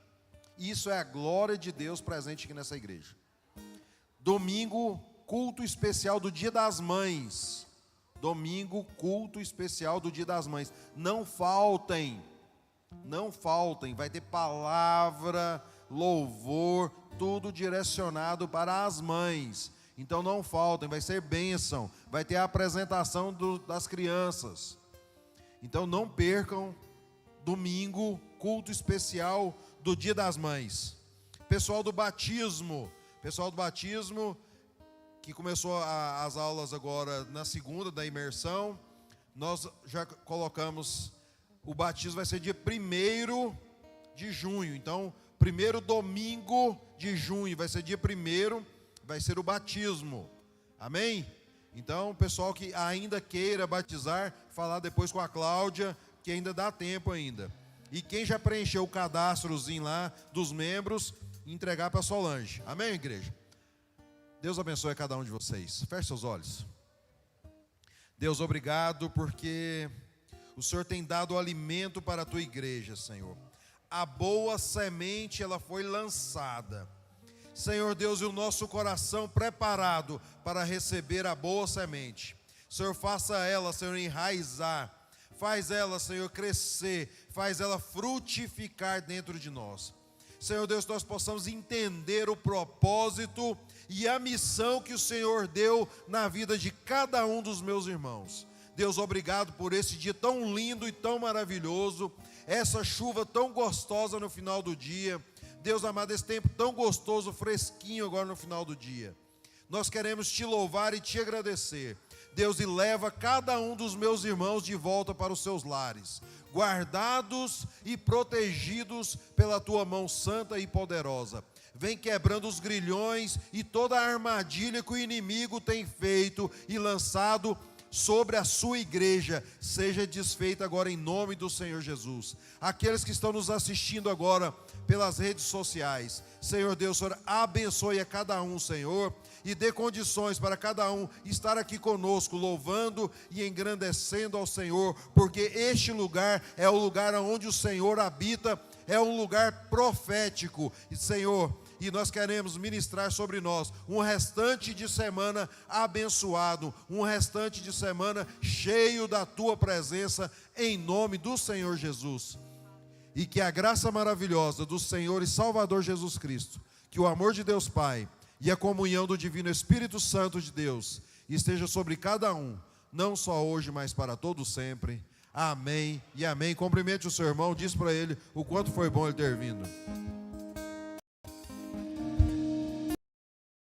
[SPEAKER 3] Isso é a glória de Deus presente aqui nessa igreja. Domingo, culto especial do Dia das Mães. Domingo, culto especial do Dia das Mães. Não faltem, vai ter palavra, louvor, tudo direcionado para as mães. Então não faltem, vai ser bênção, vai ter a apresentação das crianças. Então não percam, domingo, culto especial do Dia das Mães. Pessoal do batismo, que começou as aulas agora na segunda da imersão, nós já colocamos, o batismo vai ser dia 1º de junho, então, primeiro domingo de junho, vai ser dia 1º, vai ser o batismo, amém? Então, o pessoal que ainda queira batizar, falar depois com a Cláudia, que ainda dá tempo ainda. E quem já preencheu o cadastrozinho lá dos membros, entregar para a Solange, amém, igreja? Deus abençoe a cada um de vocês. Feche seus olhos. Deus, obrigado porque o Senhor tem dado alimento para a tua igreja, Senhor. A boa semente, ela foi lançada. Senhor Deus, e o nosso coração preparado para receber a boa semente. Senhor, faça ela, Senhor, enraizar. Faz ela, Senhor, crescer. Faz ela frutificar dentro de nós. Senhor Deus, nós possamos entender o propósito e a missão que o Senhor deu na vida de cada um dos meus irmãos. Deus, obrigado por esse dia tão lindo e tão maravilhoso, essa chuva tão gostosa no final do dia. Deus amado, esse tempo tão gostoso, fresquinho agora no final do dia. Nós queremos te louvar e te agradecer. Deus, e leva cada um dos meus irmãos de volta para os seus lares, guardados e protegidos pela tua mão santa e poderosa. Vem quebrando os grilhões e toda a armadilha que o inimigo tem feito e lançado sobre a sua igreja, seja desfeita agora em nome do Senhor Jesus. Aqueles que estão nos assistindo agora pelas redes sociais, Senhor Deus, Senhor, abençoe a cada um, Senhor, e dê condições para cada um estar aqui conosco, louvando e engrandecendo ao Senhor, porque este lugar é o lugar onde o Senhor habita, é um lugar profético, e Senhor, e nós queremos ministrar sobre nós um restante de semana abençoado, um restante de semana cheio da tua presença, em nome do Senhor Jesus. E que a graça maravilhosa do Senhor e Salvador Jesus Cristo, que o amor de Deus Pai e a comunhão do Divino Espírito Santo de Deus esteja sobre cada um, não só hoje, mas para todo sempre. Amém e amém. Cumprimente o seu irmão, diz para ele o quanto foi bom ele ter vindo.